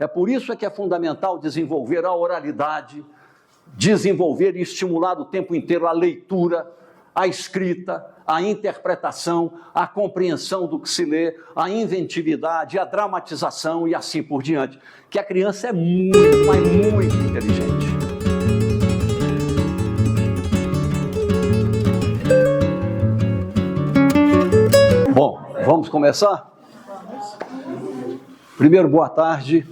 É por isso que é fundamental desenvolver a oralidade, desenvolver e estimular o tempo inteiro a leitura, a escrita, a interpretação, a compreensão do que se lê, a inventividade, a dramatização e assim por diante. Que a criança é muito, mas muito inteligente. Bom, vamos começar? Primeiro, boa tarde.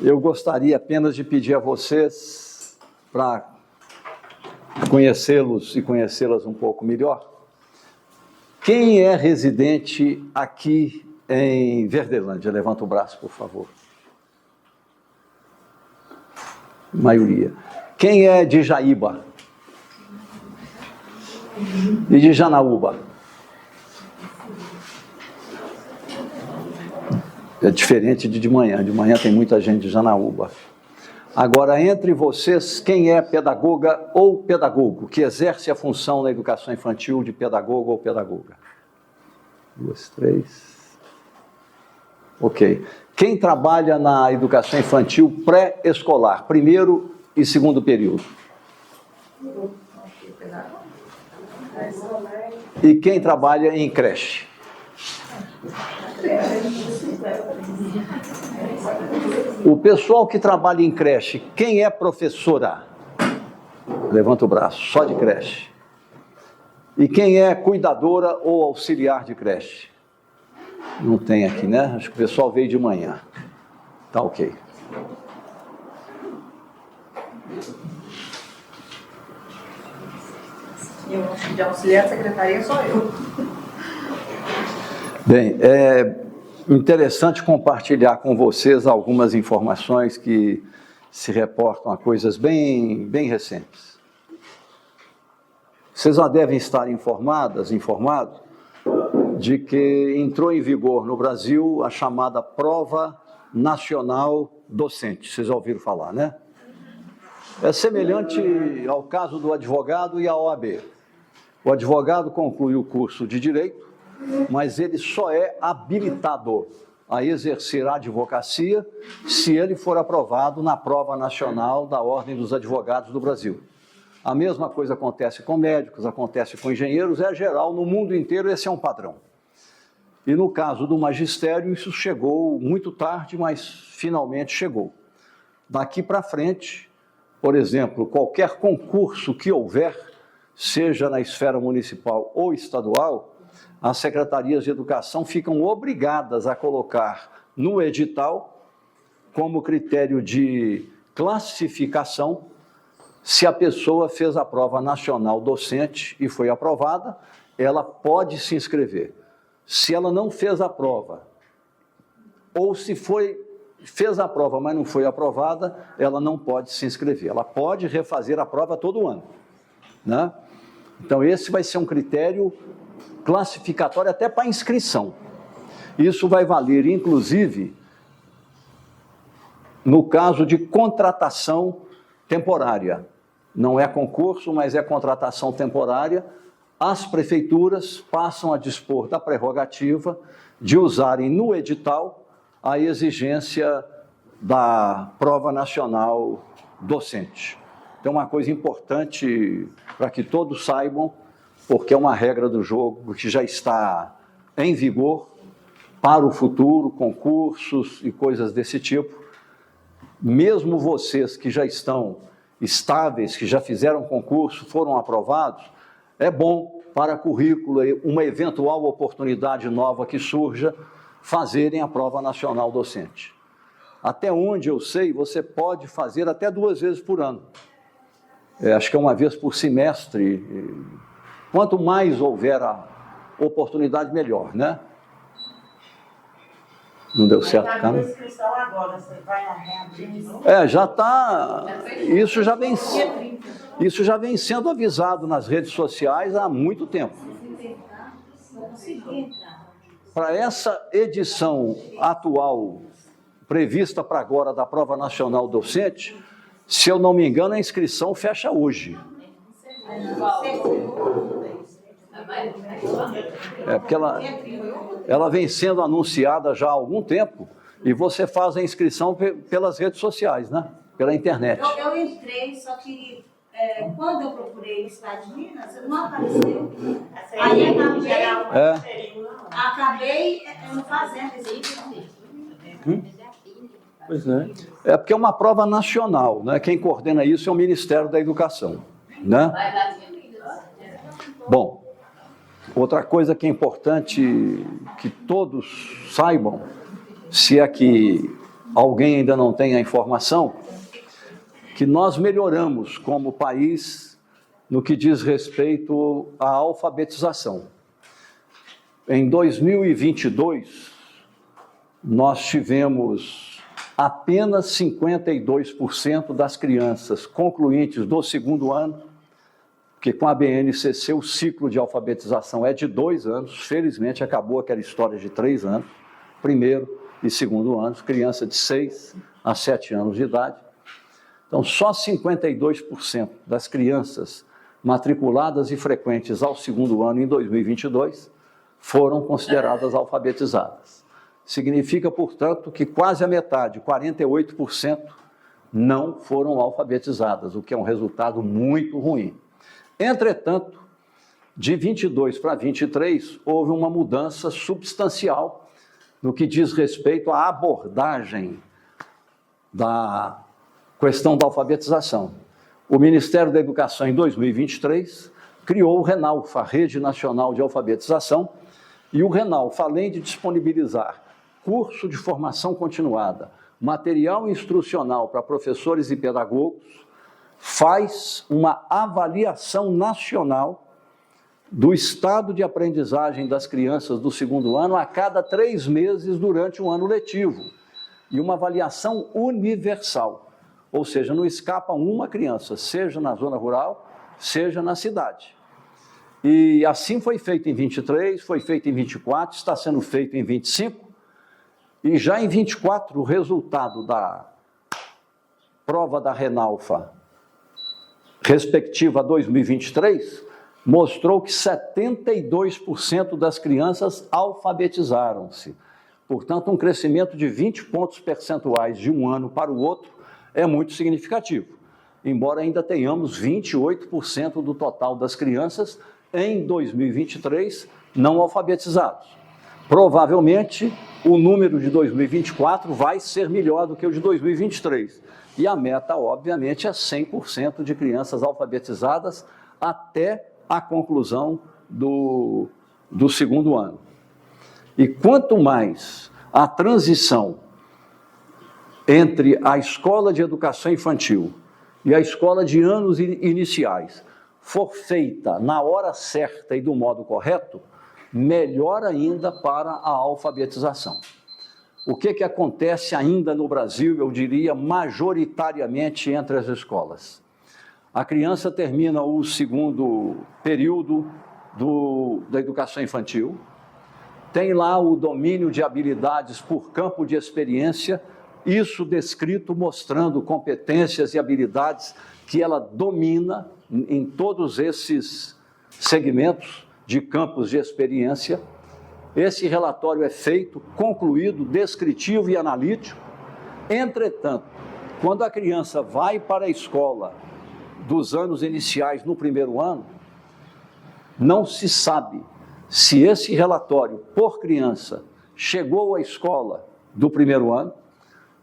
Eu gostaria apenas de pedir a vocês para conhecê-los e conhecê-las um pouco melhor. Quem é residente aqui em Verdelândia? Levanta o braço, por favor. Maioria. Quem é de Jaíba? E de Janaúba? É diferente de manhã. De manhã tem muita gente de Janaúba. Agora, entre vocês, quem é pedagoga ou pedagogo, que exerce a função na educação infantil de pedagogo ou pedagoga? 2, 3. Ok. Quem trabalha na educação infantil pré-escolar, primeiro e segundo período? E quem trabalha em creche? O pessoal que trabalha em creche, quem é professora? Levanta o braço, só de creche. E quem é cuidadora ou auxiliar de creche? Não tem aqui, né? Acho que o pessoal veio de manhã. Tá ok. Eu acho que de auxiliar de secretaria sou eu. Bem, é interessante compartilhar com vocês algumas informações que se reportam a coisas bem recentes. Vocês já devem estar informados de que entrou em vigor no Brasil a chamada Prova Nacional Docente. Vocês já ouviram falar, né? É semelhante ao caso do advogado e a OAB. O advogado conclui o curso de Direito, mas ele só é habilitado a exercer a advocacia se ele for aprovado na Prova Nacional da Ordem dos Advogados do Brasil. A mesma coisa acontece com médicos, acontece com engenheiros, é geral, no mundo inteiro esse é um padrão. E no caso do magistério, isso chegou muito tarde, mas finalmente chegou. Daqui para frente, por exemplo, qualquer concurso que houver, seja na esfera municipal ou estadual, as secretarias de educação ficam obrigadas a colocar no edital, como critério de classificação, se a pessoa fez a prova nacional docente e foi aprovada, ela pode se inscrever. Se ela não fez a prova, ou se fez a prova, mas não foi aprovada, ela não pode se inscrever. Ela pode refazer a prova todo ano, né? Então, esse vai ser um critério classificatório até para inscrição. Isso vai valer, inclusive, no caso de contratação temporária. Não é concurso, mas é contratação temporária. As prefeituras passam a dispor da prerrogativa de usarem no edital a exigência da Prova Nacional Docente. Então, uma coisa importante para que todos saibam, porque é uma regra do jogo que já está em vigor para o futuro, concursos e coisas desse tipo. Mesmo vocês que já estão estáveis, que já fizeram concurso, foram aprovados, é bom para currículo, uma eventual oportunidade nova que surja, fazerem a Prova Nacional Docente. Até onde eu sei, você pode fazer até 2 vezes por ano. Acho que é 1 vez por semestre. Quanto mais houver a oportunidade, melhor, né? Não deu certo, cara? Vai inscrição agora, você vai reabrir de novo? Já está. Isso já vem sendo avisado nas redes sociais há muito tempo. Para essa edição atual, prevista para agora da Prova Nacional Docente, se eu não me engano, a inscrição fecha hoje. Porque ela vem sendo anunciada já há algum tempo E você faz a inscrição pelas redes sociais, né? Pela internet. Eu entrei, só que quando eu procurei no estado de Minas, não apareceu. Aí acabei não fazendo isso aí. Pois é. É porque é uma prova nacional, né? Quem coordena isso é o Ministério da Educação, né? Bom, outra coisa que é importante que todos saibam, se é que alguém ainda não tem a informação, que nós melhoramos como país no que diz respeito à alfabetização. Em 2022, nós tivemos apenas 52% das crianças concluintes do segundo ano, porque com a BNCC o ciclo de alfabetização é de 2 anos, felizmente acabou aquela história de 3 anos, primeiro e segundo anos, criança de 6 a 7 anos de idade. Então, só 52% das crianças matriculadas e frequentes ao segundo ano em 2022 foram consideradas alfabetizadas. Significa, portanto, que quase a metade, 48%, não foram alfabetizadas, o que é um resultado muito ruim. Entretanto, de 22 para 23, houve uma mudança substancial no que diz respeito à abordagem da questão da alfabetização. O Ministério da Educação, em 2023, criou o RENALFA, a Rede Nacional de Alfabetização, e o RENALFA, além de disponibilizar curso de formação continuada, material instrucional para professores e pedagogos, faz uma avaliação nacional do estado de aprendizagem das crianças do segundo ano a cada 3 meses durante um ano letivo, e uma avaliação universal, ou seja, não escapa uma criança, seja na zona rural, seja na cidade. E assim foi feito em 23, foi feito em 24, está sendo feito em 25, e já em 24 o resultado da prova da RENALFA respectiva a 2023 mostrou que 72% das crianças alfabetizaram-se. Portanto, um crescimento de 20 pontos percentuais de um ano para o outro é muito significativo, embora ainda tenhamos 28% do total das crianças em 2023 não alfabetizados. Provavelmente, o número de 2024 vai ser melhor do que o de 2023. E a meta, obviamente, é 100% de crianças alfabetizadas até a conclusão do segundo ano. E quanto mais a transição entre a escola de educação infantil e a escola de anos iniciais for feita na hora certa e do modo correto, melhor ainda para a alfabetização. O que acontece ainda no Brasil, eu diria, majoritariamente entre as escolas? A criança termina o segundo período da educação infantil, tem lá o domínio de habilidades por campo de experiência, isso descrito mostrando competências e habilidades que ela domina em todos esses segmentos de campos de experiência. Esse relatório é feito, concluído, descritivo e analítico. Entretanto, quando a criança vai para a escola dos anos iniciais no primeiro ano, não se sabe se esse relatório por criança chegou à escola do primeiro ano,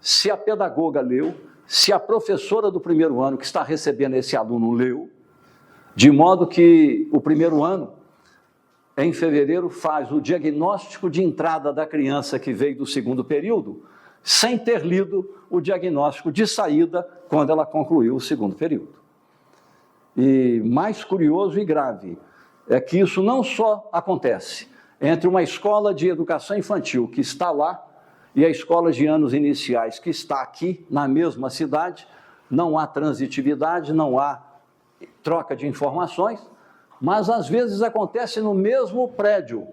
se a pedagoga leu, se a professora do primeiro ano que está recebendo esse aluno leu, de modo que o primeiro ano, em fevereiro, faz o diagnóstico de entrada da criança que veio do segundo período, sem ter lido o diagnóstico de saída quando ela concluiu o segundo período. E mais curioso e grave é que isso não só acontece entre uma escola de educação infantil que está lá e a escola de anos iniciais que está aqui na mesma cidade, não há transitividade, não há troca de informações, mas às vezes acontece no mesmo prédio.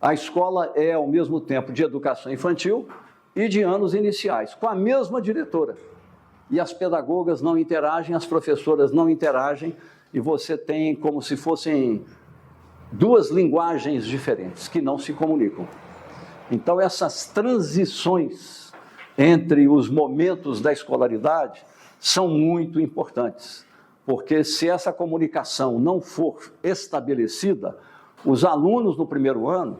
A escola é ao mesmo tempo de educação infantil e de anos iniciais, com a mesma diretora. E as pedagogas não interagem, as professoras não interagem, e você tem como se fossem 2 linguagens diferentes que não se comunicam. Então, essas transições entre os momentos da escolaridade são muito importantes, porque se essa comunicação não for estabelecida, os alunos no primeiro ano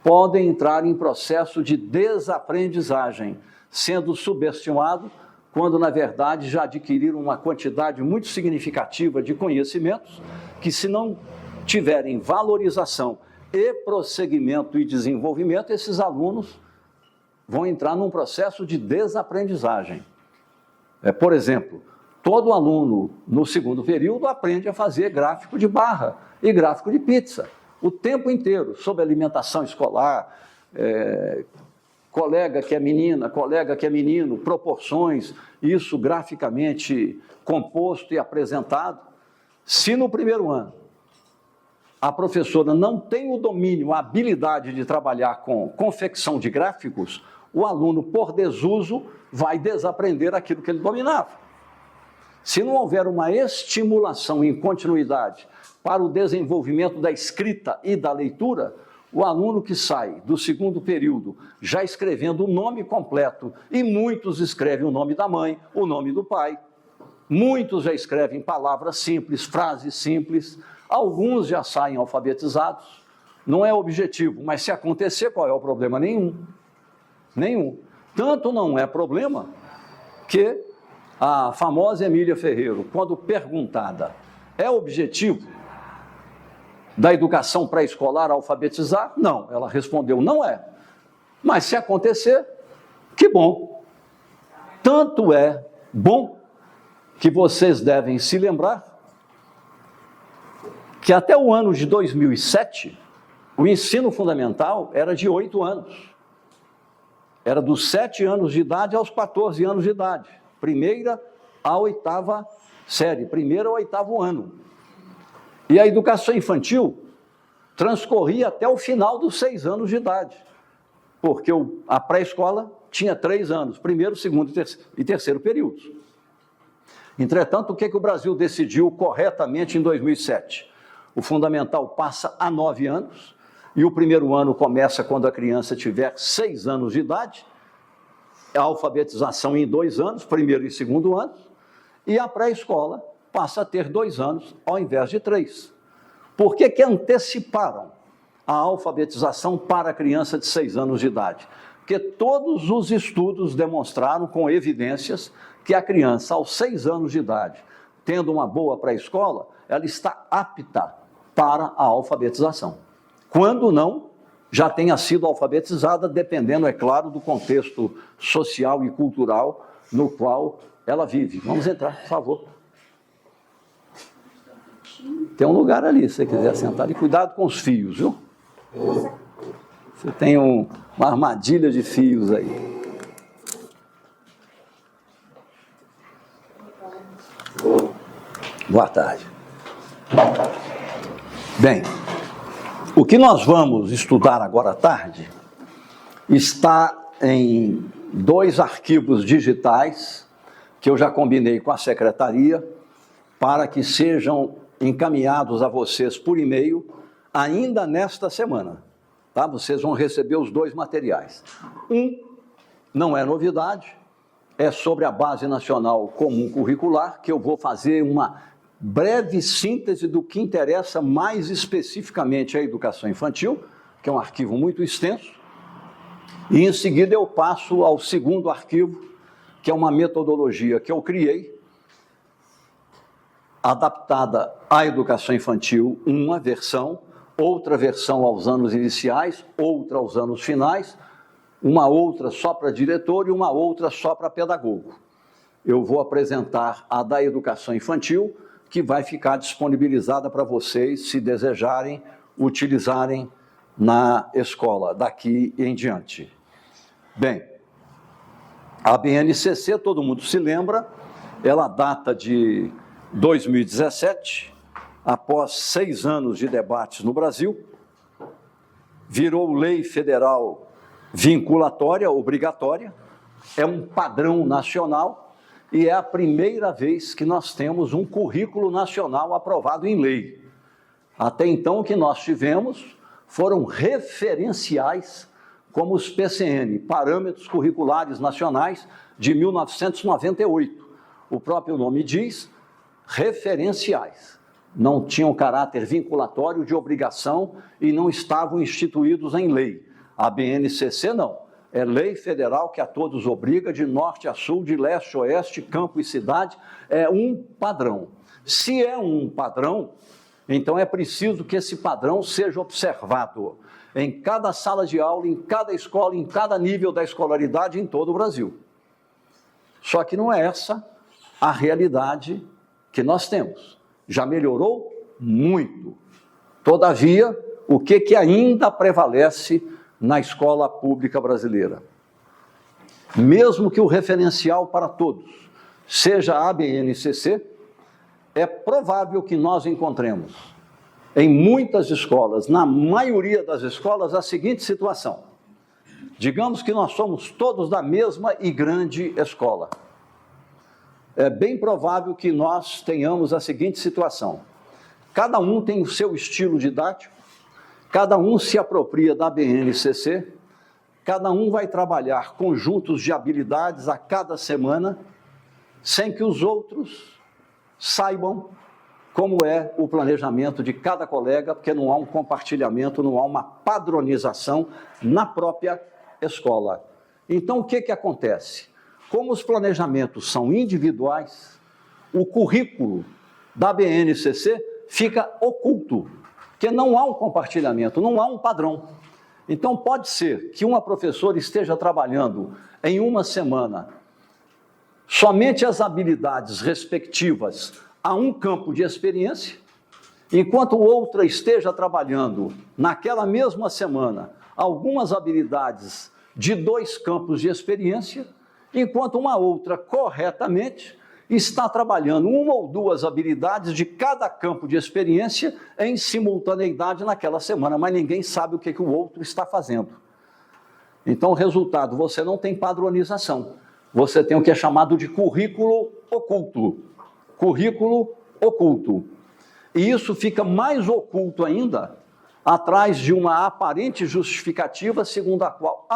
podem entrar em processo de desaprendizagem, sendo subestimados, quando, na verdade, já adquiriram uma quantidade muito significativa de conhecimentos que, se não tiverem valorização e prosseguimento e desenvolvimento, esses alunos vão entrar num processo de desaprendizagem. Por exemplo, todo aluno no segundo período aprende a fazer gráfico de barra e gráfico de pizza, o tempo inteiro, sobre alimentação escolar, colega que é menina, colega que é menino, proporções, isso graficamente composto e apresentado. Se no primeiro ano a professora não tem o domínio, a habilidade de trabalhar com confecção de gráficos, o aluno, por desuso, vai desaprender aquilo que ele dominava. Se não houver uma estimulação em continuidade para o desenvolvimento da escrita e da leitura, o aluno que sai do segundo período já escrevendo o nome completo, e muitos escrevem o nome da mãe, o nome do pai, muitos já escrevem palavras simples, frases simples, alguns já saem alfabetizados. Não é objetivo, mas se acontecer, qual é o problema? Nenhum. Tanto não é problema que a famosa Emília Ferreiro, quando perguntada, é objetivo da educação pré-escolar alfabetizar? Não, ela respondeu, não é. Mas se acontecer, que bom. Tanto é bom que vocês devem se lembrar que até o ano de 2007, o ensino fundamental era de 8 anos. Era dos 7 anos de idade aos 14 anos de idade. Primeira à 8ª série, primeiro ao 8º ano. E a educação infantil transcorria até o final dos 6 anos de idade, porque a pré-escola tinha 3 anos, primeiro, segundo e terceiro períodos. Entretanto, o que o Brasil decidiu corretamente em 2007? O fundamental passa a 9 anos, e o primeiro ano começa quando a criança tiver 6 anos de idade, a alfabetização em 2 anos, primeiro e segundo ano, e a pré-escola passa a ter 2 anos ao invés de 3. Por que anteciparam a alfabetização para a criança de 6 anos de idade? Porque todos os estudos demonstraram com evidências que a criança, aos 6 anos de idade, tendo uma boa pré-escola, ela está apta para a alfabetização. Quando não, já tenha sido alfabetizada, dependendo, é claro, do contexto social e cultural no qual ela vive. Vamos entrar, por favor. Tem um lugar ali, se você quiser sentar. E cuidado com os fios, viu? Você tem uma armadilha de fios aí. Boa tarde. Bem, o que nós vamos estudar agora à tarde está em 2 arquivos digitais que eu já combinei com a secretaria para que sejam encaminhados a vocês por e-mail ainda nesta semana. Tá? Vocês vão receber os 2 materiais. Não é novidade, é sobre a Base Nacional Comum Curricular, que eu vou fazer uma breve síntese do que interessa mais especificamente à educação infantil, que é um arquivo muito extenso, e em seguida eu passo ao segundo arquivo, que é uma metodologia que eu criei, adaptada à educação infantil, uma versão, outra versão aos anos iniciais, outra aos anos finais, uma outra só para diretor e uma outra só para pedagogo. Eu vou apresentar a da educação infantil, que vai ficar disponibilizada para vocês, se desejarem, utilizarem na escola, daqui em diante. Bem, a BNCC, todo mundo se lembra, ela data de 2017, após 6 anos de debates no Brasil, virou lei federal vinculatória, obrigatória, é um padrão nacional e é a primeira vez que nós temos um currículo nacional aprovado em lei. Até então, o que nós tivemos foram referenciais como os PCN, Parâmetros Curriculares Nacionais, de 1998. O próprio nome diz, referenciais. Não tinham caráter vinculatório de obrigação e não estavam instituídos em lei. A BNCC não. É lei federal que a todos obriga, de norte a sul, de leste a oeste, campo e cidade. É um padrão. Se é um padrão, então é preciso que esse padrão seja observado em cada sala de aula, em cada escola, em cada nível da escolaridade em todo o Brasil. Só que não é essa a realidade que nós temos. Já melhorou muito. Todavia, o que ainda prevalece na escola pública brasileira? Mesmo que o referencial para todos seja a BNCC, é provável que nós encontremos em muitas escolas, na maioria das escolas, a seguinte situação. Digamos que nós somos todos da mesma e grande escola. É bem provável que nós tenhamos a seguinte situação. Cada um tem o seu estilo didático, cada um se apropria da BNCC, cada um vai trabalhar conjuntos de habilidades a cada semana, sem que os outros saibam como é o planejamento de cada colega, porque não há um compartilhamento, não há uma padronização na própria escola. Então, o que acontece? Como os planejamentos são individuais, o currículo da BNCC fica oculto, porque não há um compartilhamento, não há um padrão. Então, pode ser que uma professora esteja trabalhando em uma semana somente as habilidades respectivas a um campo de experiência, enquanto outra esteja trabalhando naquela mesma semana algumas habilidades de 2 campos de experiência, enquanto uma outra, corretamente, está trabalhando 1 ou 2 habilidades de cada campo de experiência em simultaneidade naquela semana, mas ninguém sabe o que o outro está fazendo. Então, resultado, você não tem padronização. Você tem o que é chamado de currículo oculto. Currículo oculto. E isso fica mais oculto ainda atrás de uma aparente justificativa segundo a qual,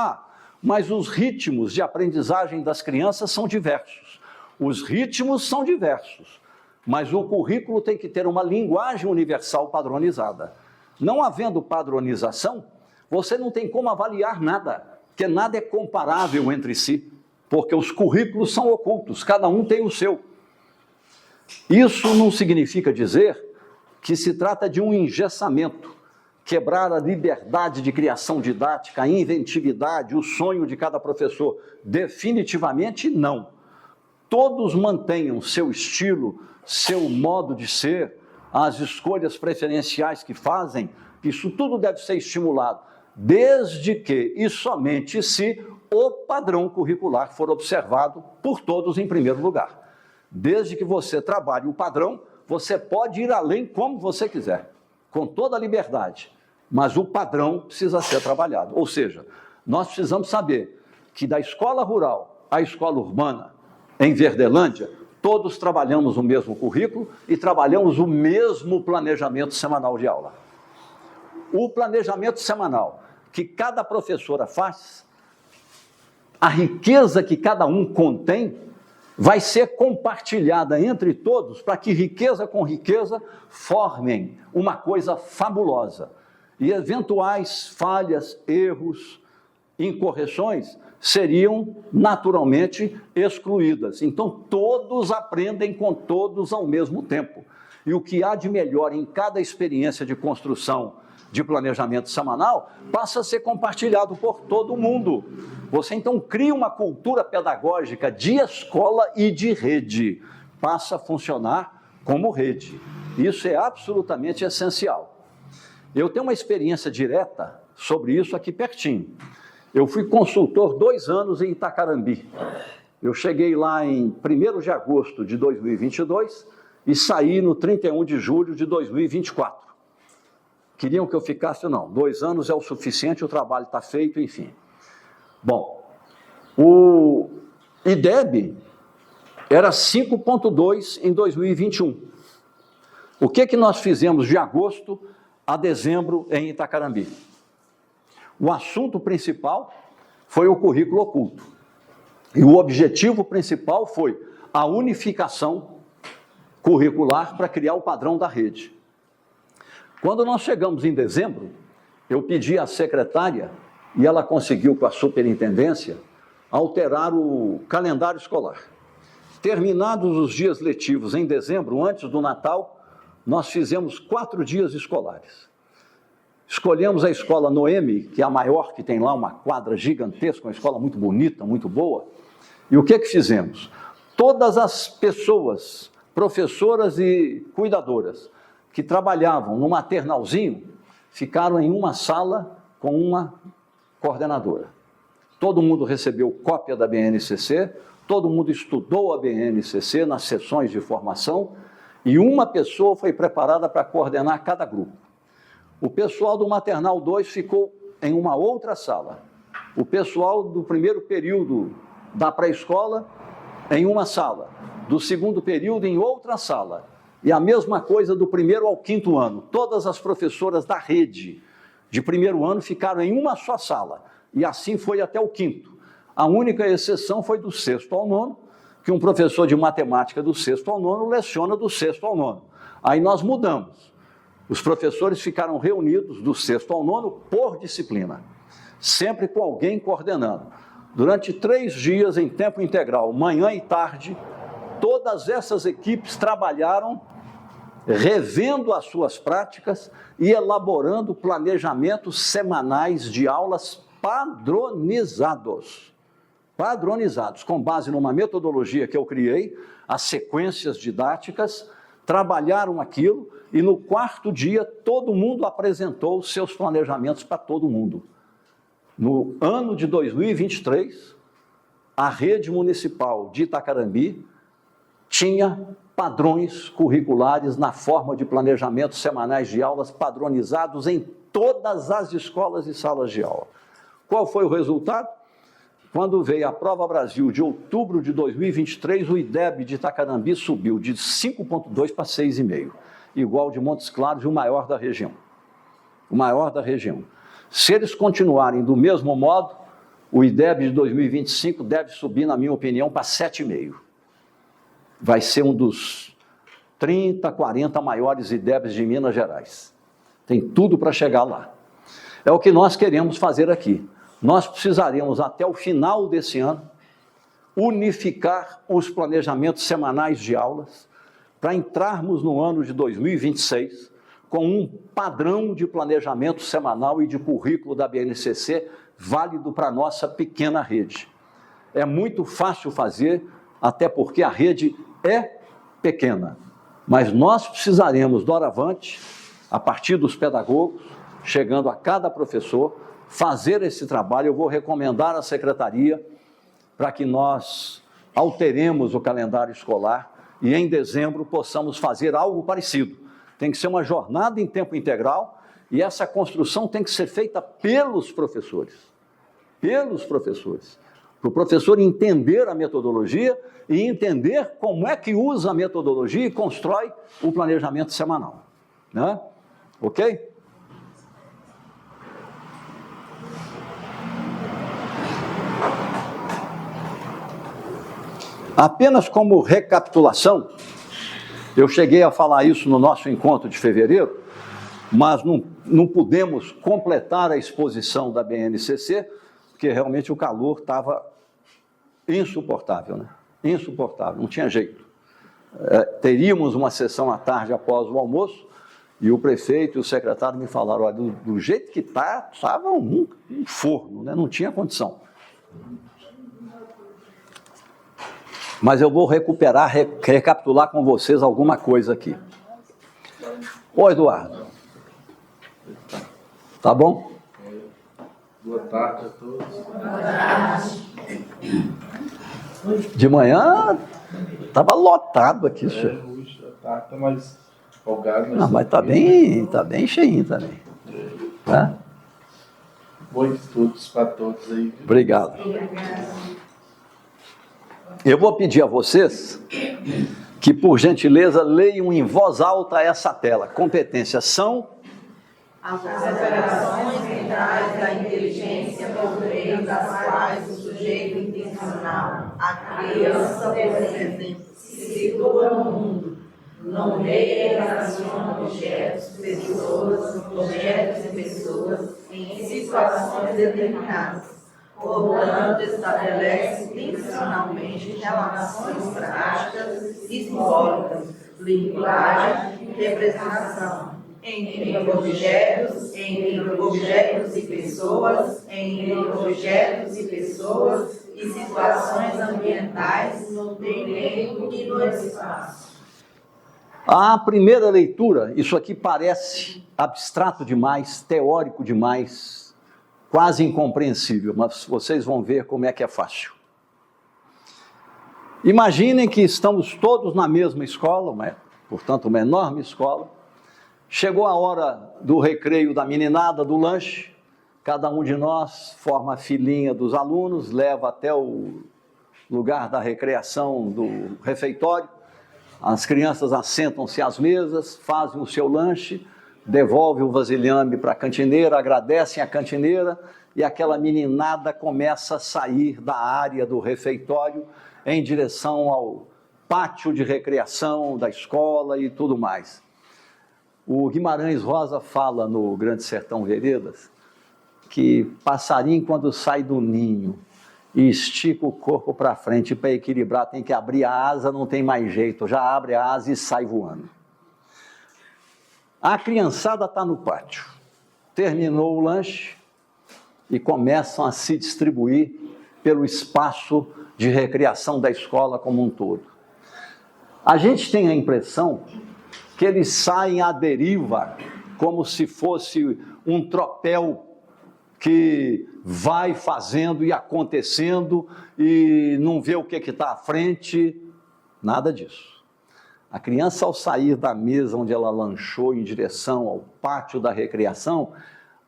mas os ritmos de aprendizagem das crianças são diversos. Os ritmos são diversos, mas o currículo tem que ter uma linguagem universal padronizada. Não havendo padronização, você não tem como avaliar nada, porque nada é comparável entre si, porque os currículos são ocultos, cada um tem o seu. Isso não significa dizer que se trata de um engessamento, quebrar a liberdade de criação didática, a inventividade, o sonho de cada professor. Definitivamente não. Todos mantenham seu estilo, seu modo de ser, as escolhas preferenciais que fazem, isso tudo deve ser estimulado, desde que e somente se o padrão curricular for observado por todos em primeiro lugar. Desde que você trabalhe o padrão, você pode ir além como você quiser, com toda a liberdade, mas o padrão precisa ser trabalhado. Ou seja, nós precisamos saber que da escola rural à escola urbana, em Verdelândia, todos trabalhamos o mesmo currículo e trabalhamos o mesmo planejamento semanal de aula. O planejamento semanal que cada professora faz, a riqueza que cada um contém, vai ser compartilhada entre todos para que riqueza com riqueza formem uma coisa fabulosa. E eventuais falhas, erros, incorreções seriam naturalmente excluídas. Então, todos aprendem com todos ao mesmo tempo. E o que há de melhor em cada experiência de construção de planejamento semanal passa a ser compartilhado por todo mundo. Você, então, cria uma cultura pedagógica de escola e de rede. Passa a funcionar como rede. Isso é absolutamente essencial. Eu tenho uma experiência direta sobre isso aqui pertinho. Eu fui consultor 2 anos em Itacarambi. Eu cheguei lá em 1º de agosto de 2022 e saí no 31 de julho de 2024. Queriam que eu ficasse? Não. 2 anos é o suficiente, o trabalho está feito, enfim. Bom, o IDEB era 5,2 em 2021. O que nós fizemos de agosto a dezembro em Itacarambi? O assunto principal foi o currículo oculto. E o objetivo principal foi a unificação curricular para criar o padrão da rede. Quando nós chegamos em dezembro, eu pedi à secretária, e ela conseguiu com a superintendência, alterar o calendário escolar. Terminados os dias letivos em dezembro, antes do Natal, nós fizemos 4 dias escolares. Escolhemos a escola Noemi, que é a maior que tem lá, uma quadra gigantesca, uma escola muito bonita, muito boa. E o que fizemos? Todas as pessoas, professoras e cuidadoras, que trabalhavam no maternalzinho, ficaram em uma sala com uma coordenadora. Todo mundo recebeu cópia da BNCC, todo mundo estudou a BNCC nas sessões de formação, e uma pessoa foi preparada para coordenar cada grupo. O pessoal do Maternal 2 ficou em uma outra sala. O pessoal do primeiro período da pré-escola em uma sala. Do segundo período em outra sala. E a mesma coisa do primeiro ao 5º ano. Todas as professoras da rede de primeiro ano ficaram em uma só sala. E assim foi até o 5º. A única exceção foi do 6º ao 9º, que um professor de matemática do 6º ao 9º leciona do 6º ao 9º. Aí nós mudamos. Os professores ficaram reunidos do 6º ao 9º por disciplina, sempre com alguém coordenando. Durante 3 dias em tempo integral, manhã e tarde, todas essas equipes trabalharam revendo as suas práticas e elaborando planejamentos semanais de aulas padronizados, com base numa metodologia que eu criei, as sequências didáticas, trabalharam aquilo e no 4º dia todo mundo apresentou os seus planejamentos para todo mundo. No ano de 2023, a rede municipal de Itacarambi tinha padrões curriculares na forma de planejamentos semanais de aulas padronizados em todas as escolas e salas de aula. Qual foi o resultado? Quando veio a Prova Brasil de outubro de 2023, o IDEB de Itacarambi subiu de 5,2 para 6,5, igual de Montes Claros e o maior da região. O maior da região. Se eles continuarem do mesmo modo, o IDEB de 2025 deve subir, na minha opinião, para 7,5. Vai ser um dos 30, 40 maiores IDEBs de Minas Gerais. Tem tudo para chegar lá. É o que nós queremos fazer aqui. Nós precisaremos, até o final desse ano, unificar os planejamentos semanais de aulas para entrarmos no ano de 2026 com um padrão de planejamento semanal e de currículo da BNCC válido para a nossa pequena rede. É muito fácil fazer, até porque a rede é pequena, mas nós precisaremos, doravante, a partir dos pedagogos, chegando a cada professor, fazer esse trabalho. Eu vou recomendar à secretaria para que nós alteremos o calendário escolar e em dezembro possamos fazer algo parecido. Tem que ser uma jornada em tempo integral e essa construção tem que ser feita pelos professores. Pelos professores. Para o professor entender a metodologia e entender como é que usa a metodologia e constrói o planejamento semanal. Né? Ok? Apenas como recapitulação, eu cheguei a falar isso no nosso encontro de fevereiro, mas não pudemos completar a exposição da BNCC, porque realmente o calor estava insuportável, né? Insuportável, não tinha jeito. Teríamos uma sessão à tarde após o almoço, e o prefeito e o secretário me falaram, olha, do jeito que estava um forno, né? Não tinha condição. Mas eu vou recapitular com vocês alguma coisa aqui. Ô, Eduardo. Tá bom? Boa tarde a todos. De manhã estava lotado aqui, senhor. Hoje a tarde está mais folgado. Mas está bem cheinho também. Tá? Bons estudos para todos aí. Obrigado. Eu vou pedir a vocês que, por gentileza, leiam em voz alta essa tela. Competências são as operações mentais da inteligência por meio das quais o sujeito intencional, a criança, por exemplo, se situa no mundo, nomeia e relaciona objetos e pessoas em situações determinadas. Portanto, estabelece intencionalmente relações práticas e simbólicas, linguagem e representação, entre objetos e pessoas, e situações ambientais no tempo e no espaço. A primeira leitura, isso aqui parece abstrato demais, teórico demais, quase incompreensível, mas vocês vão ver como é que é fácil. Imaginem que estamos todos na mesma escola, portanto uma enorme escola. Chegou a hora do recreio da meninada, do lanche, cada um de nós forma a filinha dos alunos, leva até o lugar da recreação do refeitório, as crianças assentam-se às mesas, fazem o seu lanche, devolvem o vasilhame para a cantineira, agradecem a cantineira e aquela meninada começa a sair da área do refeitório em direção ao pátio de recreação da escola e tudo mais. O Guimarães Rosa fala no Grande Sertão Veredas que passarinho quando sai do ninho e estica o corpo para frente para equilibrar, tem que abrir a asa, não tem mais jeito, já abre a asa e sai voando. A criançada está no pátio, terminou o lanche e começam a se distribuir pelo espaço de recreação da escola como um todo. A gente tem a impressão que eles saem à deriva, como se fosse um tropel que vai fazendo e acontecendo e não vê o que está à frente, nada disso. A criança, ao sair da mesa onde ela lanchou em direção ao pátio da recreação,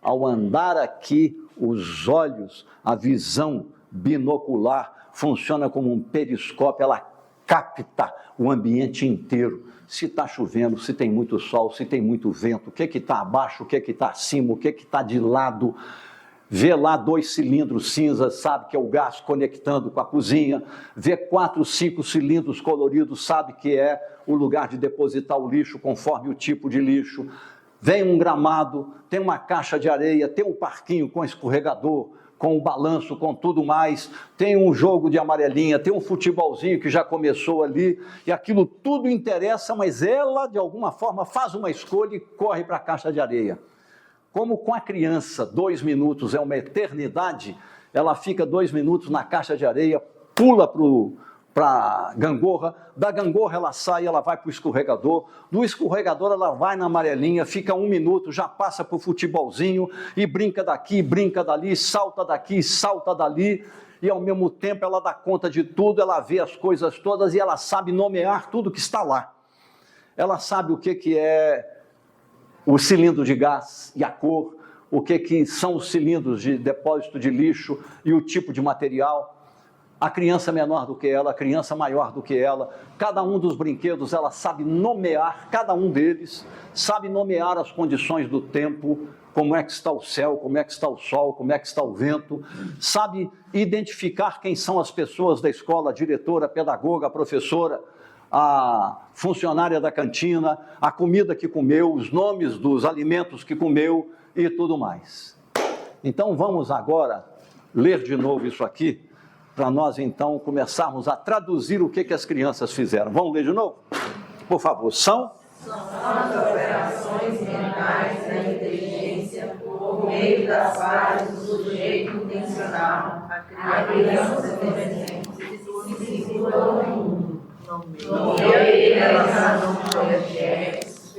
ao andar aqui, os olhos, a visão binocular funciona como um periscópio, ela capta o ambiente inteiro. Se está chovendo, se tem muito sol, se tem muito vento, o que está abaixo, o que está acima, o que está de lado. Vê lá 2 cilindros cinzas, sabe que é o gás conectando com a cozinha. Vê 4, 5 cilindros coloridos, sabe que é o lugar de depositar o lixo conforme o tipo de lixo. Vem um gramado, tem uma caixa de areia, tem um parquinho com escorregador, com o balanço, com tudo mais, tem um jogo de amarelinha, tem um futebolzinho que já começou ali, e aquilo tudo interessa, mas ela, de alguma forma, faz uma escolha e corre para a caixa de areia. Como com a criança 2 minutos é uma eternidade, ela fica 2 minutos na caixa de areia, pula para a gangorra, da gangorra ela sai, ela vai para o escorregador, do escorregador ela vai na amarelinha, fica 1 minuto, já passa para o futebolzinho, e brinca daqui, brinca dali, salta daqui, salta dali, e ao mesmo tempo ela dá conta de tudo, ela vê as coisas todas e ela sabe nomear tudo que está lá. Ela sabe o que é o cilindro de gás e a cor, o que são os cilindros de depósito de lixo e o tipo de material. A criança menor do que ela, a criança maior do que ela, cada um dos brinquedos ela sabe nomear, cada um deles, sabe nomear as condições do tempo, como é que está o céu, como é que está o sol, como é que está o vento, sabe identificar quem são as pessoas da escola, a diretora, a pedagoga, a professora, a funcionária da cantina, a comida que comeu, os nomes dos alimentos que comeu e tudo mais. Então vamos agora ler de novo isso aqui, para nós então começarmos a traduzir o que as crianças fizeram. Vamos ler de novo? Por favor. São as operações mentais da inteligência por meio das quais o sujeito intencional, a criança, por exemplo, se situa no mundo, nomeia e relaciona objetos,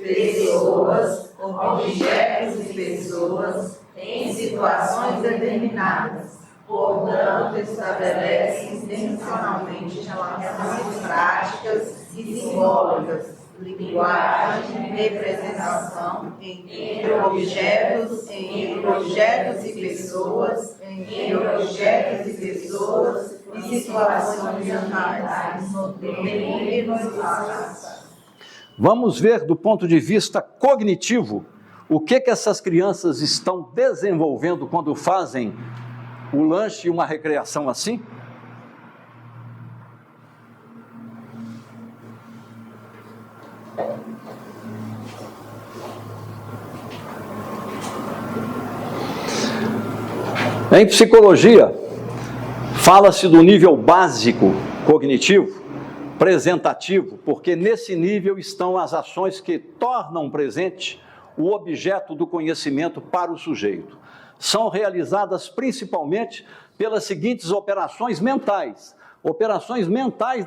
objetos e pessoas em situações determinadas. Portanto, estabelece intencionalmente relações práticas e simbólicas, linguagem, representação entre objetos e pessoas, e situações mentais no tempo e no espaço. Vamos ver do ponto de vista cognitivo O que essas crianças estão desenvolvendo quando fazem o lanche e uma recreação assim? Em psicologia, fala-se do nível básico cognitivo, presentativo, porque nesse nível estão as ações que tornam presente o objeto do conhecimento para o sujeito. São realizadas principalmente pelas seguintes operações mentais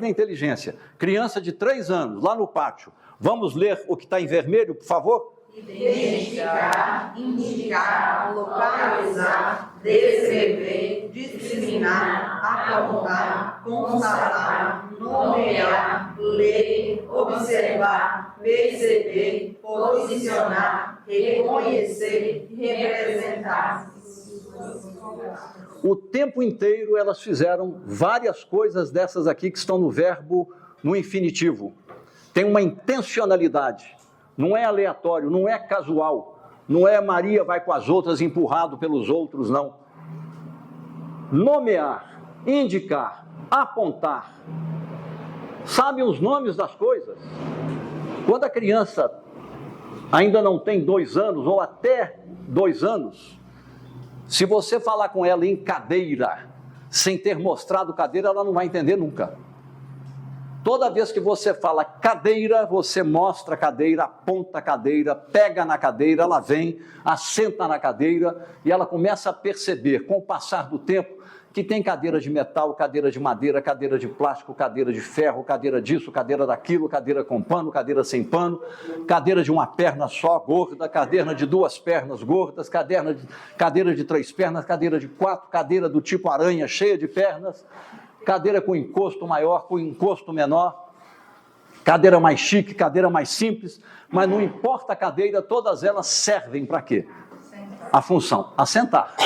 da inteligência. Criança de 3 anos, lá no pátio. Vamos ler o que está em vermelho, por favor? Identificar, indicar, localizar, descrever, discriminar, apontar, constatar, nomear, ler, observar, perceber, posicionar, reconhecer, representar. O tempo inteiro elas fizeram várias coisas dessas aqui que estão no verbo no infinitivo. Tem uma intencionalidade. Não é aleatório, não é casual, não é Maria vai com as outras empurrado pelos outros, não. Nomear, indicar, apontar. Sabe os nomes das coisas? Quando a criança ainda não tem 2 anos ou até 2 anos, se você falar com ela em cadeira, sem ter mostrado cadeira, ela não vai entender nunca. Toda vez que você fala cadeira, você mostra a cadeira, aponta a cadeira, pega na cadeira, ela vem, assenta na cadeira e ela começa a perceber, com o passar do tempo, que tem cadeira de metal, cadeira de madeira, cadeira de plástico, cadeira de ferro, cadeira disso, cadeira daquilo, cadeira com pano, cadeira sem pano, cadeira de uma perna só, gorda, cadeira de 2 pernas gordas, cadeira de 3 pernas, cadeira de 4, cadeira do tipo aranha, cheia de pernas, cadeira com encosto maior, com encosto menor, cadeira mais chique, cadeira mais simples, mas não importa a cadeira, todas elas servem para quê? A função assentar.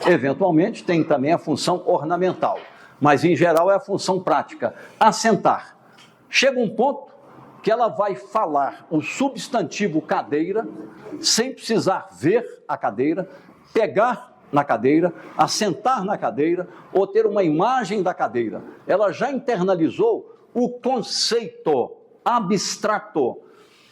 Eventualmente tem também a função ornamental, mas em geral é a função prática, assentar. Chega um ponto que ela vai falar o substantivo cadeira, sem precisar ver a cadeira, pegar na cadeira, assentar na cadeira ou ter uma imagem da cadeira. Ela já internalizou o conceito abstrato.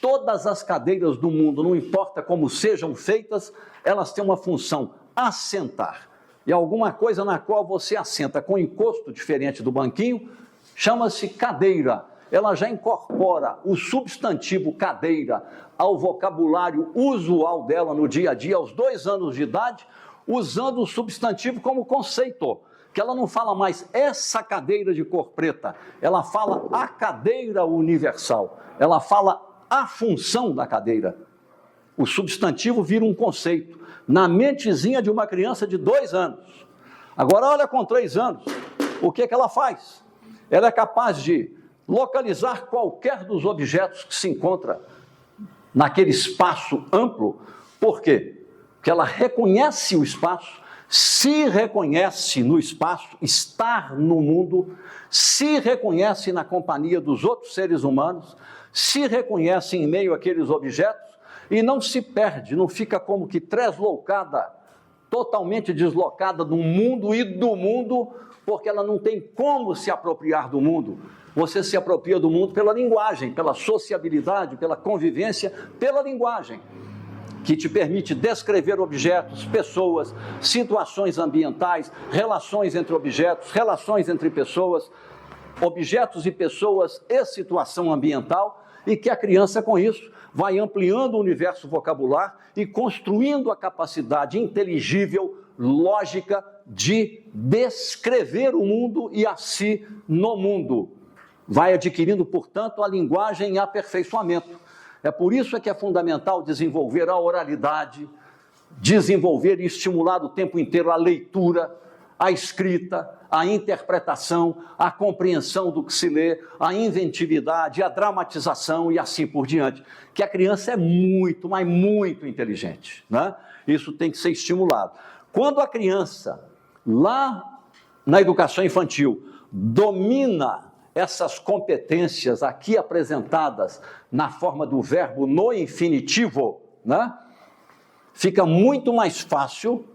Todas as cadeiras do mundo, não importa como sejam feitas, elas têm uma função, assentar. E alguma coisa na qual você assenta com encosto diferente do banquinho, chama-se cadeira. Ela já incorpora o substantivo cadeira ao vocabulário usual dela no dia a dia, aos 2 anos de idade, usando o substantivo como conceito, que ela não fala mais essa cadeira de cor preta, ela fala a cadeira universal, ela fala a função da cadeira. O substantivo vira um conceito, na mentezinha de uma criança de 2 anos. Agora olha com 3 anos, o que ela faz? Ela é capaz de localizar qualquer dos objetos que se encontra naquele espaço amplo. Por quê? Porque ela reconhece o espaço, se reconhece no espaço, estar no mundo, se reconhece na companhia dos outros seres humanos, se reconhece em meio àqueles objetos e não se perde, não fica como que tresloucada, totalmente deslocada do mundo e do mundo, porque ela não tem como se apropriar do mundo. Você se apropria do mundo pela linguagem, pela sociabilidade, pela convivência, pela linguagem, que te permite descrever objetos, pessoas, situações ambientais, relações entre objetos, relações entre pessoas, objetos e pessoas e situação ambiental, e que a criança, com isso, vai ampliando o universo vocabular e construindo a capacidade inteligível, lógica, de descrever o mundo e a si no mundo. Vai adquirindo, portanto, a linguagem em aperfeiçoamento. É por isso que é fundamental desenvolver a oralidade, desenvolver e estimular o tempo inteiro a leitura, a escrita, a interpretação, a compreensão do que se lê, a inventividade, a dramatização e assim por diante. Que a criança é muito, mas muito inteligente, né? Isso tem que ser estimulado. Quando a criança, lá na educação infantil, domina essas competências aqui apresentadas na forma do verbo no infinitivo, né? fica muito mais fácil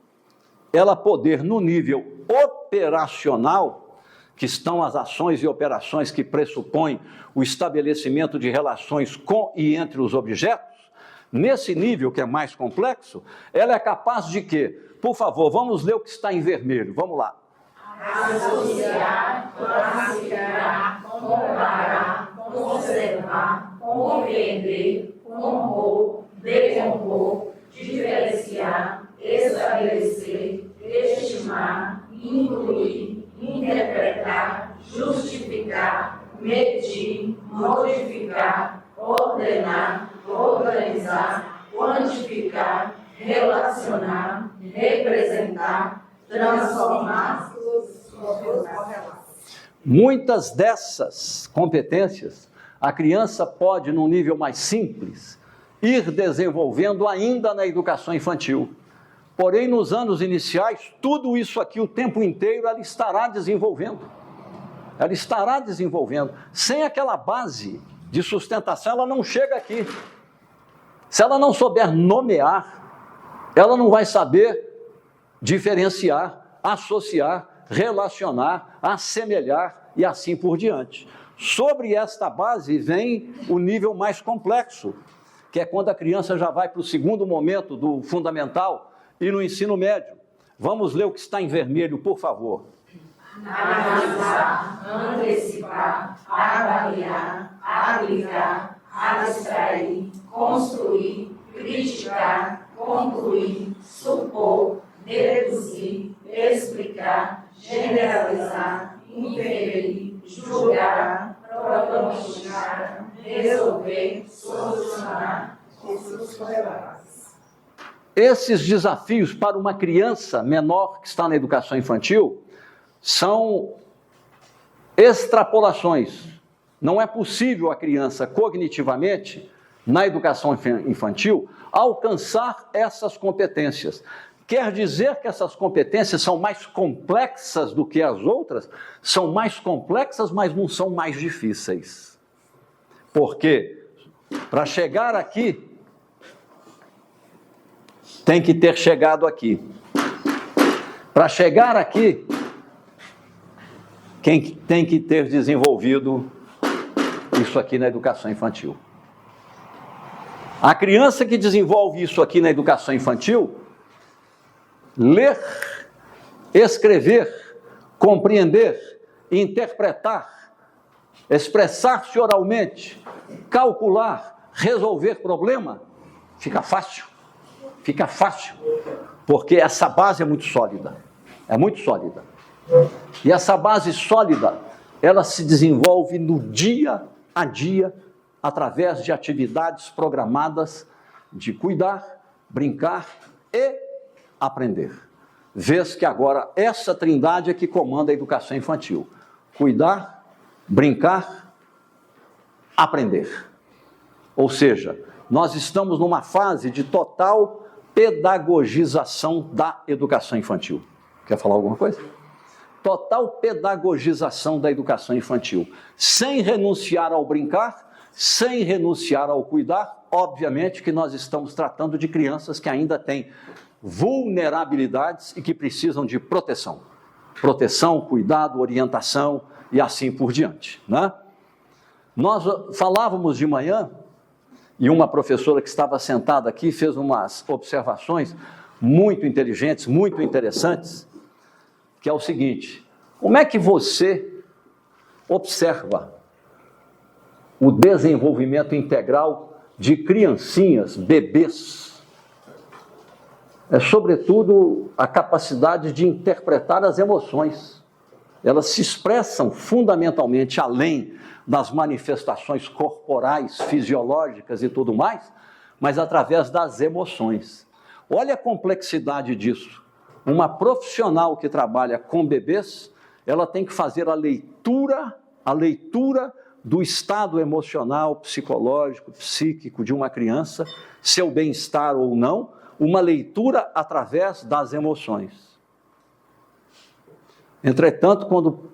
ela poder, no nível operacional, que estão as ações e operações que pressupõem o estabelecimento de relações com e entre os objetos, nesse nível que é mais complexo, ela é capaz de quê? Por favor, vamos ler o que está em vermelho, vamos lá. Associar, classificar, comparar, conservar, compreender, compor, decompor, diferenciar, estabelecer, estimar, incluir, interpretar, justificar, medir, modificar, ordenar, organizar, quantificar, relacionar, representar, transformar. Muitas dessas competências, a criança pode, num nível mais simples, ir desenvolvendo ainda na educação infantil. Porém, nos anos iniciais, tudo isso aqui, o tempo inteiro, ela estará desenvolvendo. Ela estará desenvolvendo. Sem aquela base de sustentação, ela não chega aqui. Se ela não souber nomear, ela não vai saber diferenciar, associar, relacionar, assemelhar e assim por diante. Sobre esta base vem o nível mais complexo, que é quando a criança já vai para o segundo momento do fundamental e no ensino médio. Vamos ler o que está em vermelho, por favor. Analisar, antecipar, avaliar, aplicar, abstrair, construir, criticar, concluir, supor, deduzir, explicar, generalizar, inferir, julgar, prognosticar, resolver, solucionar, Esses desafios para uma criança menor que está na educação infantil são extrapolações. Não é possível a criança cognitivamente, na educação infantil, alcançar essas competências. Quer dizer que essas competências são mais complexas do que as outras? São mais complexas, mas não são mais difíceis. Porque para chegar aqui, tem que ter chegado aqui. Para chegar aqui, quem tem que ter desenvolvido isso aqui na educação infantil? A criança que desenvolve isso aqui na educação infantil, ler, escrever, compreender, interpretar, expressar-se oralmente, calcular, resolver problema, fica fácil, porque essa base é muito sólida, E essa base sólida, ela se desenvolve no dia a dia, através de atividades programadas de cuidar, brincar e aprender. Vês que agora essa trindade é que comanda a educação infantil. Cuidar, brincar, aprender. Ou seja, nós estamos numa fase de total pedagogização da educação infantil. Quer falar alguma coisa? Total pedagogização da educação infantil. Sem renunciar ao brincar, sem renunciar ao cuidar, obviamente que nós estamos tratando de crianças que ainda têm vulnerabilidades e que precisam de proteção. Proteção, cuidado, orientação e assim por diante, né? Nós falávamos de manhã, e uma professora que estava sentada aqui fez umas observações muito inteligentes, muito interessantes, que é o seguinte: como é que você observa o desenvolvimento integral de criancinhas, bebês? É, sobretudo, a capacidade de interpretar as emoções. Elas se expressam fundamentalmente além das manifestações corporais, fisiológicas e tudo mais, mas através das emoções. Olha a complexidade disso. Uma profissional que trabalha com bebês, ela tem que fazer a leitura do estado emocional, psicológico, psíquico de uma criança, seu bem-estar ou não, uma leitura através das emoções. Entretanto, quando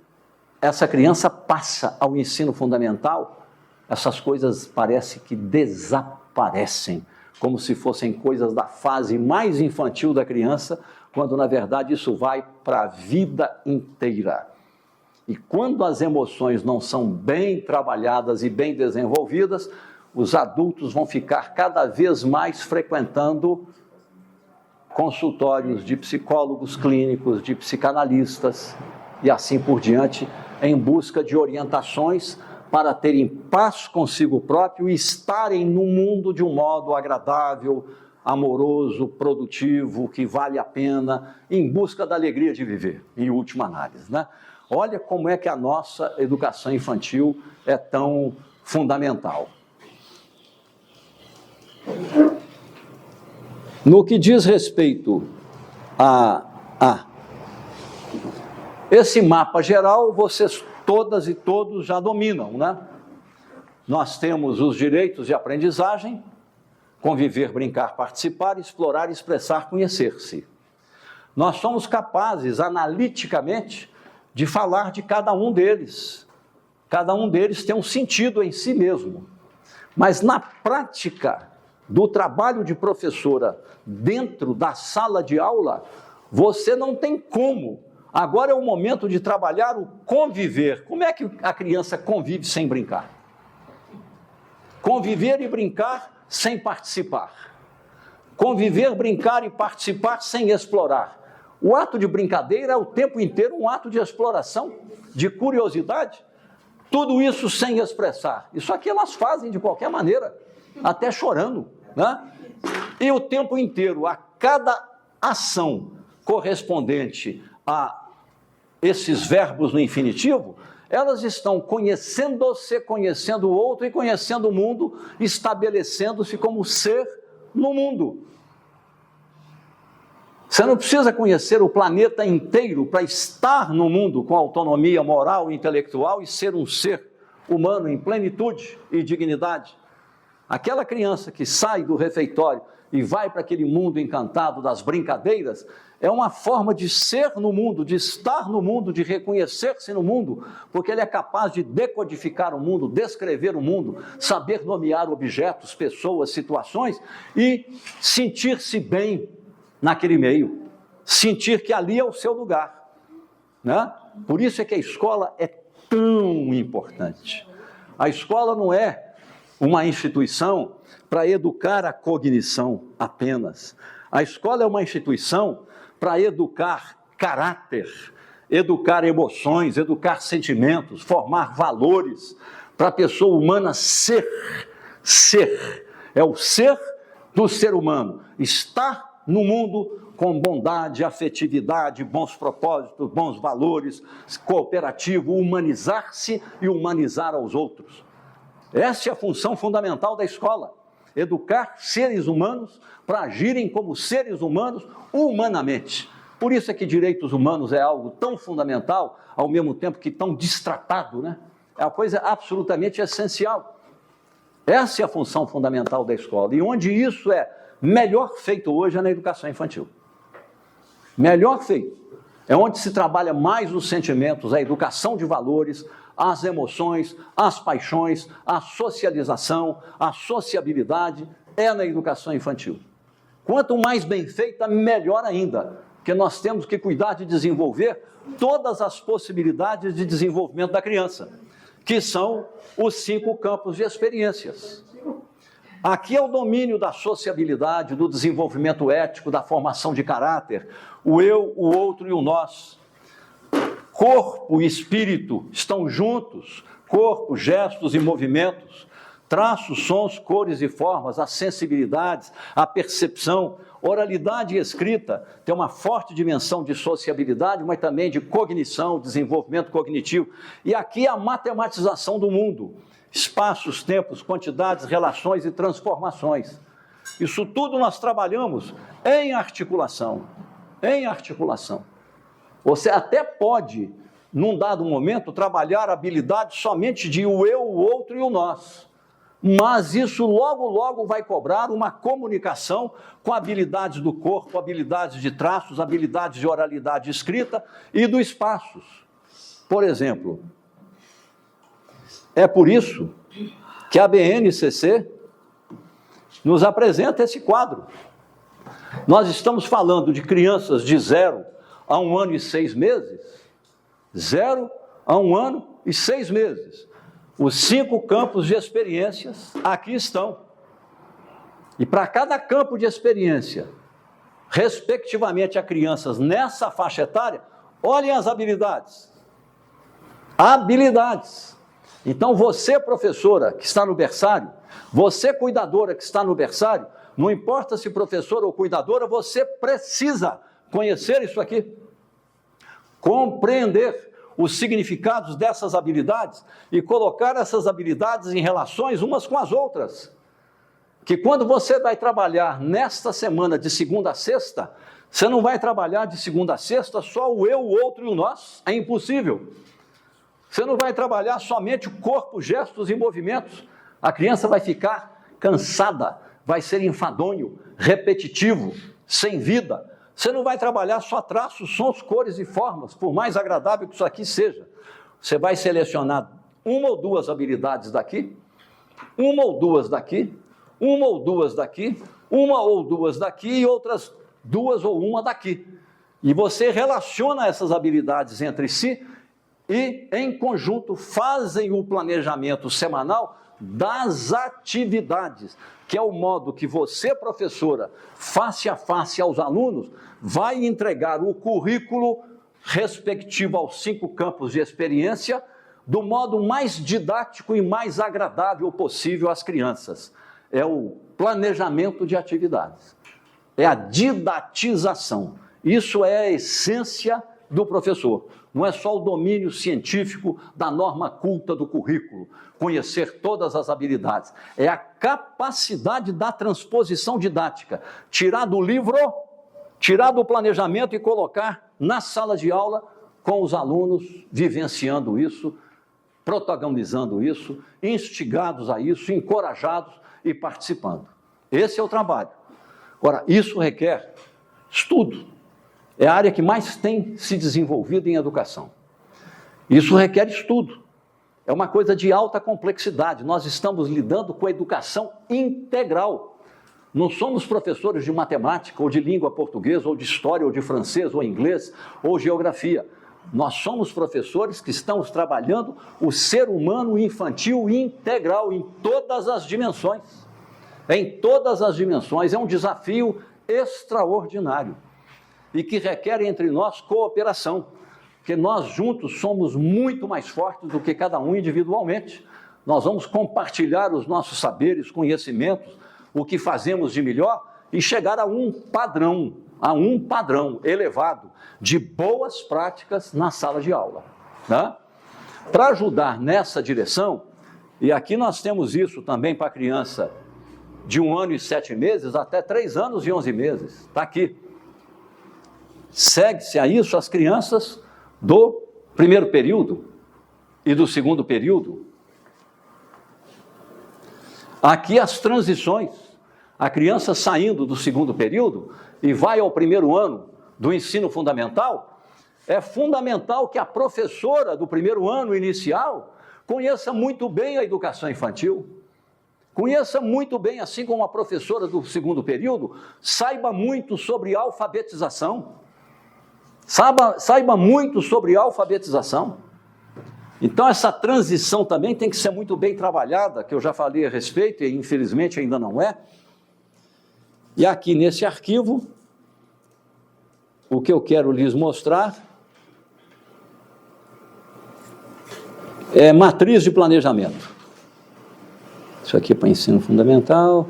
essa criança passa ao ensino fundamental, essas coisas parecem que desaparecem, como se fossem coisas da fase mais infantil da criança, quando na verdade isso vai para a vida inteira. E quando as emoções não são bem trabalhadas e bem desenvolvidas, os adultos vão ficar cada vez mais frequentando consultórios de psicólogos clínicos, de psicanalistas e assim por diante, em busca de orientações para terem paz consigo próprio e estarem no mundo de um modo agradável, amoroso, produtivo, que vale a pena, em busca da alegria de viver, em última análise, né? Olha como é que a nossa educação infantil é tão fundamental. No que diz respeito a esse mapa geral, vocês todas e todos já dominam, né? Nós temos os direitos de aprendizagem, conviver, brincar, participar, explorar, expressar, conhecer-se. Nós somos capazes, analiticamente, de falar de cada um deles. Cada um deles tem um sentido em si mesmo. Mas na prática do trabalho de professora dentro da sala de aula, você não tem como. Agora é o momento de trabalhar o conviver. Como é que a criança convive sem brincar? Conviver e brincar sem participar. Conviver, brincar e participar sem explorar. O ato de brincadeira é o tempo inteiro um ato de exploração, de curiosidade. Tudo isso sem expressar. Isso aqui elas fazem de qualquer maneira, até chorando, né? E o tempo inteiro, a cada ação correspondente a esses verbos no infinitivo, elas estão conhecendo-se, conhecendo o outro e conhecendo o mundo, estabelecendo-se como ser no mundo. Você não precisa conhecer o planeta inteiro para estar no mundo com autonomia moral e intelectual e ser um ser humano em plenitude e dignidade. Aquela criança que sai do refeitório e vai para aquele mundo encantado das brincadeiras, é uma forma de ser no mundo, de estar no mundo, de reconhecer-se no mundo, porque ele é capaz de decodificar o mundo, descrever o mundo, saber nomear objetos, pessoas, situações e sentir-se bem naquele meio, sentir que ali é o seu lugar, né? Por isso é que a escola é tão importante. A escola não é uma instituição para educar a cognição apenas. A escola é uma instituição para educar caráter, educar emoções, educar sentimentos, formar valores, para a pessoa humana ser. É o ser do ser humano, estar no mundo com bondade, afetividade, bons propósitos, bons valores, cooperativo, humanizar-se e humanizar aos outros. Essa é a função fundamental da escola, educar seres humanos para agirem como seres humanos humanamente. Por isso é que direitos humanos é algo tão fundamental, ao mesmo tempo que tão destratado, né? É uma coisa absolutamente essencial. Essa é a função fundamental da escola, e onde isso é melhor feito hoje é na educação infantil. Melhor feito. É onde se trabalha mais os sentimentos, a educação de valores, as emoções, as paixões, a socialização, a sociabilidade, é na educação infantil. Quanto mais bem feita, melhor ainda, porque nós temos que cuidar de desenvolver todas as possibilidades de desenvolvimento da criança, que são os 5 campos de experiências. Aqui é o domínio da sociabilidade, do desenvolvimento ético, da formação de caráter, o eu, o outro e o nós. Corpo e espírito estão juntos, corpo, gestos e movimentos, traços, sons, cores e formas, as sensibilidades, a percepção, oralidade e escrita tem uma forte dimensão de sociabilidade, mas também de cognição, desenvolvimento cognitivo. E aqui a matematização do mundo, espaços, tempos, quantidades, relações e transformações. Isso tudo nós trabalhamos em articulação, Você até pode, num dado momento, trabalhar habilidades somente de o eu, o outro e o nós. Mas isso logo vai cobrar uma comunicação com habilidades do corpo, habilidades de traços, habilidades de oralidade escrita e do espaços. Por exemplo, é por isso que a BNCC nos apresenta esse quadro. Nós estamos falando de crianças de 0 a 1 ano e 6 meses. 0 a 1 ano e 6 meses. Os 5 campos de experiências aqui estão. E para cada campo de experiência, respectivamente a crianças nessa faixa etária, olhem as habilidades. Habilidades. Então você, professora que está no berçário, você, cuidadora que está no berçário, não importa se professora ou cuidadora, você precisa conhecer isso aqui. Compreender os significados dessas habilidades e colocar essas habilidades em relações umas com as outras. Que quando você vai trabalhar nesta semana de segunda a sexta, você não vai trabalhar de segunda a sexta só o eu, o outro e o nós. É impossível. Você não vai trabalhar somente o corpo, gestos e movimentos. A criança vai ficar cansada, vai ser enfadonho, repetitivo, sem vida. Você não vai trabalhar só traços, sons, cores e formas, por mais agradável que isso aqui seja. Você vai selecionar 1 ou 2 habilidades daqui, 1 ou 2 daqui, 1 ou 2 daqui, 1 ou 2 daqui e outras 2 ou 1 daqui. E você relaciona essas habilidades entre si e, em conjunto, fazem o planejamento semanal das atividades, que é o modo que você, professora, face a face aos alunos, vai entregar o currículo respectivo aos 5 campos de experiência do modo mais didático e mais agradável possível às crianças. É o planejamento de atividades, é a didatização. Isso é a essência do professor. Não é só o domínio científico da norma culta do currículo, conhecer todas as habilidades. É a capacidade da transposição didática. Tirar do livro, tirar do planejamento e colocar na sala de aula com os alunos vivenciando isso, protagonizando isso, instigados a isso, encorajados e participando. Esse é o trabalho. Agora, isso requer estudo. É a área que mais tem se desenvolvido em educação. Isso requer estudo. É uma coisa de alta complexidade. Nós estamos lidando com a educação integral. Não somos professores de matemática, ou de língua portuguesa, ou de história, ou de francês, ou inglês, ou geografia. Nós somos professores que estamos trabalhando o ser humano infantil integral em todas as dimensões. Em todas as dimensões. É um desafio extraordinário e que requer entre nós cooperação, porque nós juntos somos muito mais fortes do que cada um individualmente. Nós vamos compartilhar os nossos saberes, conhecimentos, o que fazemos de melhor e chegar a um padrão elevado de boas práticas na sala de aula. Né? Para ajudar nessa direção, e aqui nós temos isso também para a criança de 1 ano e 7 meses até 3 anos e 11 meses, está aqui. Segue-se a isso as crianças do primeiro período e do segundo período. Aqui as transições. A criança saindo do segundo período e vai ao primeiro ano do ensino fundamental, é fundamental que a professora do primeiro ano inicial conheça muito bem a educação infantil. Conheça muito bem, assim como a professora do segundo período, saiba muito sobre alfabetização. Saiba muito sobre alfabetização. Então, essa transição também tem que ser muito bem trabalhada, que eu já falei a respeito, e infelizmente ainda não é. E aqui nesse arquivo, o que eu quero lhes mostrar é matriz de planejamento. Isso aqui é para ensino fundamental.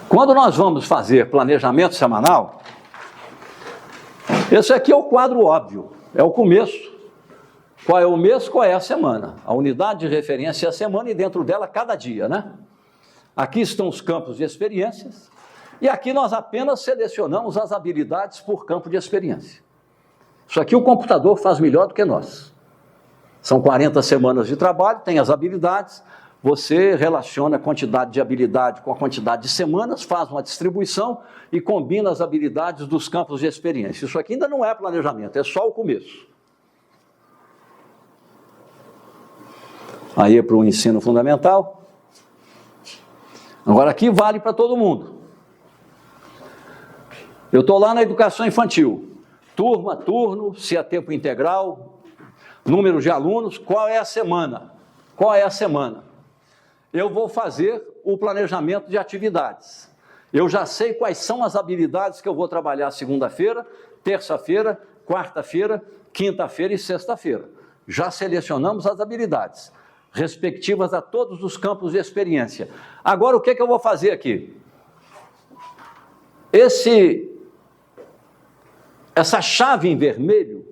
Quando nós vamos fazer planejamento semanal, esse aqui é o quadro óbvio, é o começo. Qual é o mês, qual é a semana? A unidade de referência é a semana e dentro dela cada dia, né? Aqui estão os campos de experiências e aqui nós apenas selecionamos as habilidades por campo de experiência. Isso aqui o computador faz melhor do que nós. São 40 semanas de trabalho, tem as habilidades, você relaciona a quantidade de habilidade com a quantidade de semanas, faz uma distribuição e combina as habilidades dos campos de experiência. Isso aqui ainda não é planejamento, é só o começo. aí para o ensino fundamental. Agora aqui vale para todo mundo. Eu estou lá na educação infantil, turma, turno, se é tempo integral, número de alunos, qual é a semana? Qual é a semana? Eu vou fazer o planejamento de atividades. Eu já sei quais são as habilidades que eu vou trabalhar segunda-feira, terça-feira, quarta-feira, quinta-feira e sexta-feira. Já selecionamos as habilidades, respectivas a todos os campos de experiência. Agora, o que eu vou fazer aqui? Essa chave em vermelho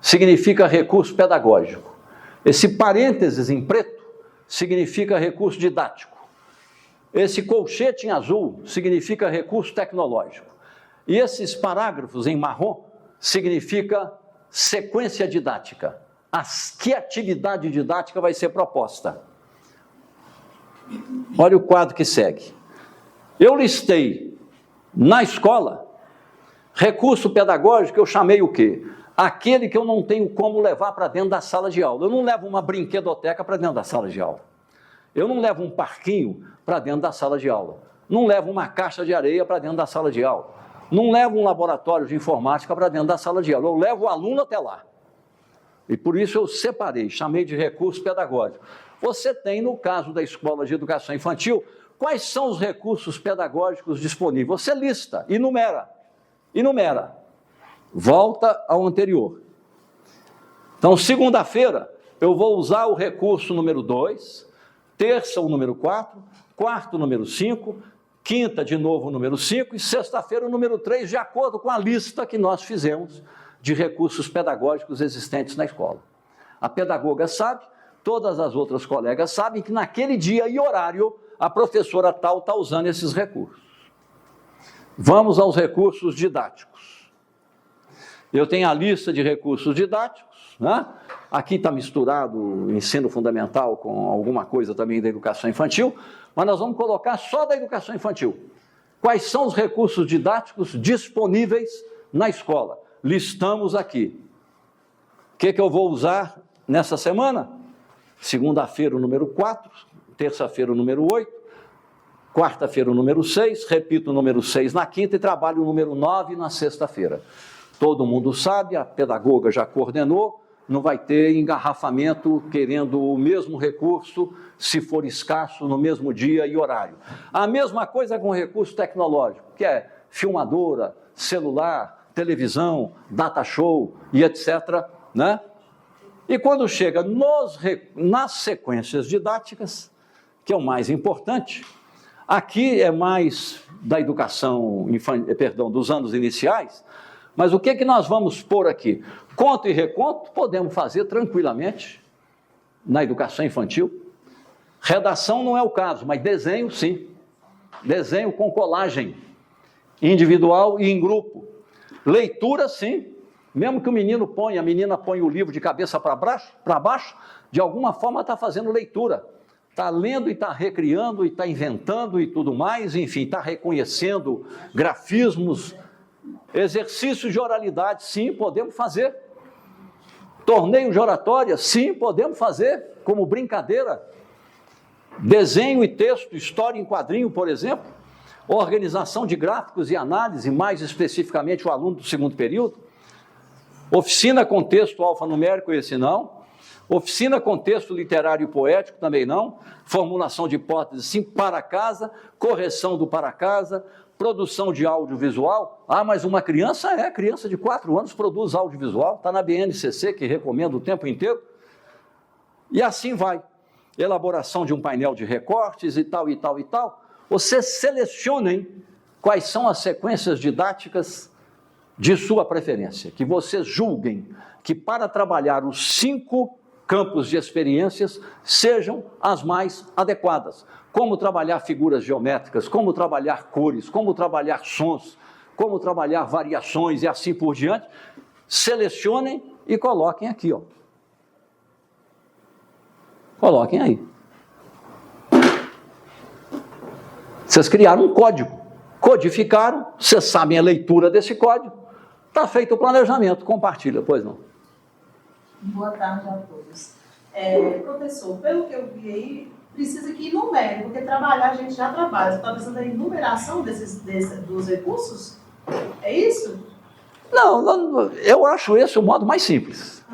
significa recurso pedagógico. Esse parênteses em preto significa recurso didático. Esse colchete em azul significa recurso tecnológico. E esses parágrafos em marrom significa sequência didática. Que atividade didática vai ser proposta? Olha o quadro que segue. Eu listei na escola recurso pedagógico, eu chamei o quê? Aquele que eu não tenho como levar para dentro da sala de aula. Eu não levo uma brinquedoteca para dentro da sala de aula. Eu não levo um parquinho para dentro da sala de aula. Não levo uma caixa de areia para dentro da sala de aula. Não levo um laboratório de informática para dentro da sala de aula. Eu levo o aluno até lá. E por isso eu separei, chamei de recurso pedagógico. Você tem, no caso da Escola de Educação Infantil, quais são os recursos pedagógicos disponíveis? Você lista, enumera. Volta ao anterior. Então, segunda-feira, eu vou usar o recurso número 2, terça o número 4, quarta o número 5, quinta de novo o número 5 e sexta-feira o número 3, de acordo com a lista que nós fizemos de recursos pedagógicos existentes na escola. A pedagoga sabe, todas as outras colegas sabem que naquele dia e horário a professora tal está usando esses recursos. Vamos aos recursos didáticos. Eu tenho a lista de recursos didáticos, né? Aqui está misturado o ensino fundamental com alguma coisa também da educação infantil, mas nós vamos colocar só da educação infantil. Quais são os recursos didáticos disponíveis na escola? Listamos aqui. O que eu vou usar nessa semana? Segunda-feira o número 4, terça-feira o número 8, quarta-feira o número 6, repito o número 6 na quinta e trabalho o número 9 na sexta-feira. Todo mundo sabe, a pedagoga já coordenou, não vai ter engarrafamento querendo o mesmo recurso, se for escasso, no mesmo dia e horário. A mesma coisa com o recurso tecnológico, que é filmadora, celular, televisão, data show e etc., né? E quando chega nas sequências didáticas, que é o mais importante, aqui é mais da educação, dos anos iniciais, mas o que nós vamos pôr aqui? Conto e reconto podemos fazer tranquilamente na educação infantil. Redação não é o caso, mas desenho sim. Desenho com colagem, individual e em grupo. Leitura sim. Mesmo que o menino ponha, a menina põe o livro de cabeça para baixo, de alguma forma está fazendo leitura. Está lendo e está recriando e está inventando e tudo mais, enfim, está reconhecendo grafismos. Exercícios de oralidade, sim, podemos fazer. Torneio de oratória, sim, podemos fazer, como brincadeira. Desenho e texto, história em quadrinho, por exemplo. Organização de gráficos e análise, mais especificamente o aluno do segundo período. Oficina com texto alfanumérico, esse não. Oficina com texto literário e poético, também não. Formulação de hipóteses, sim, para casa. Correção do para casa. Produção de audiovisual. Ah, mas uma criança de 4 anos produz audiovisual, está na BNCC, que recomendo o tempo inteiro. E assim vai. Elaboração de um painel de recortes e tal, e tal, e tal. Vocês selecionem quais são as sequências didáticas de sua preferência, que vocês julguem que para trabalhar os 5 campos de experiências sejam as mais adequadas. Como trabalhar figuras geométricas, como trabalhar cores, como trabalhar sons, como trabalhar variações e assim por diante. Selecionem e coloquem aqui, ó. Coloquem aí. Vocês criaram um código, codificaram, vocês sabem a leitura desse código, está feito o planejamento, compartilha, pois não. Boa tarde a todos. Professor, pelo que eu vi aí, precisa que enumere, porque trabalhar a gente já trabalha. Você está pensando em enumeração dos recursos? É isso? Não, eu acho esse o modo mais simples.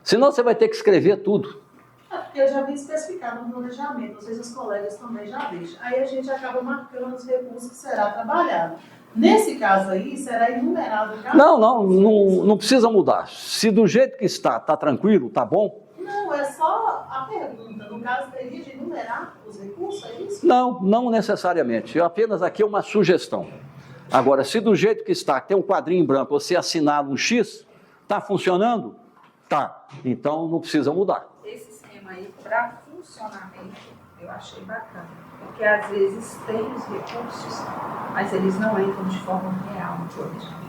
Senão você vai ter que escrever tudo. Porque eu já vi especificado no planejamento, não sei se os colegas também já deixam. Aí a gente acaba marcando os recursos que será trabalhado. Nesse caso aí, será enumerado cada... Não precisa mudar. Se do jeito que está tranquilo, está bom? Não, é só a pergunta. No caso, teria de enumerar os recursos, é isso? Não necessariamente. Eu apenas aqui é uma sugestão. Agora, se do jeito que está, tem um quadrinho em branco, você assinar um X, está funcionando? Tá. Então não precisa mudar. Esse esquema aí, para funcionamento, eu achei bacana. Porque às vezes tem os recursos, mas eles não entram de forma real no planejamento.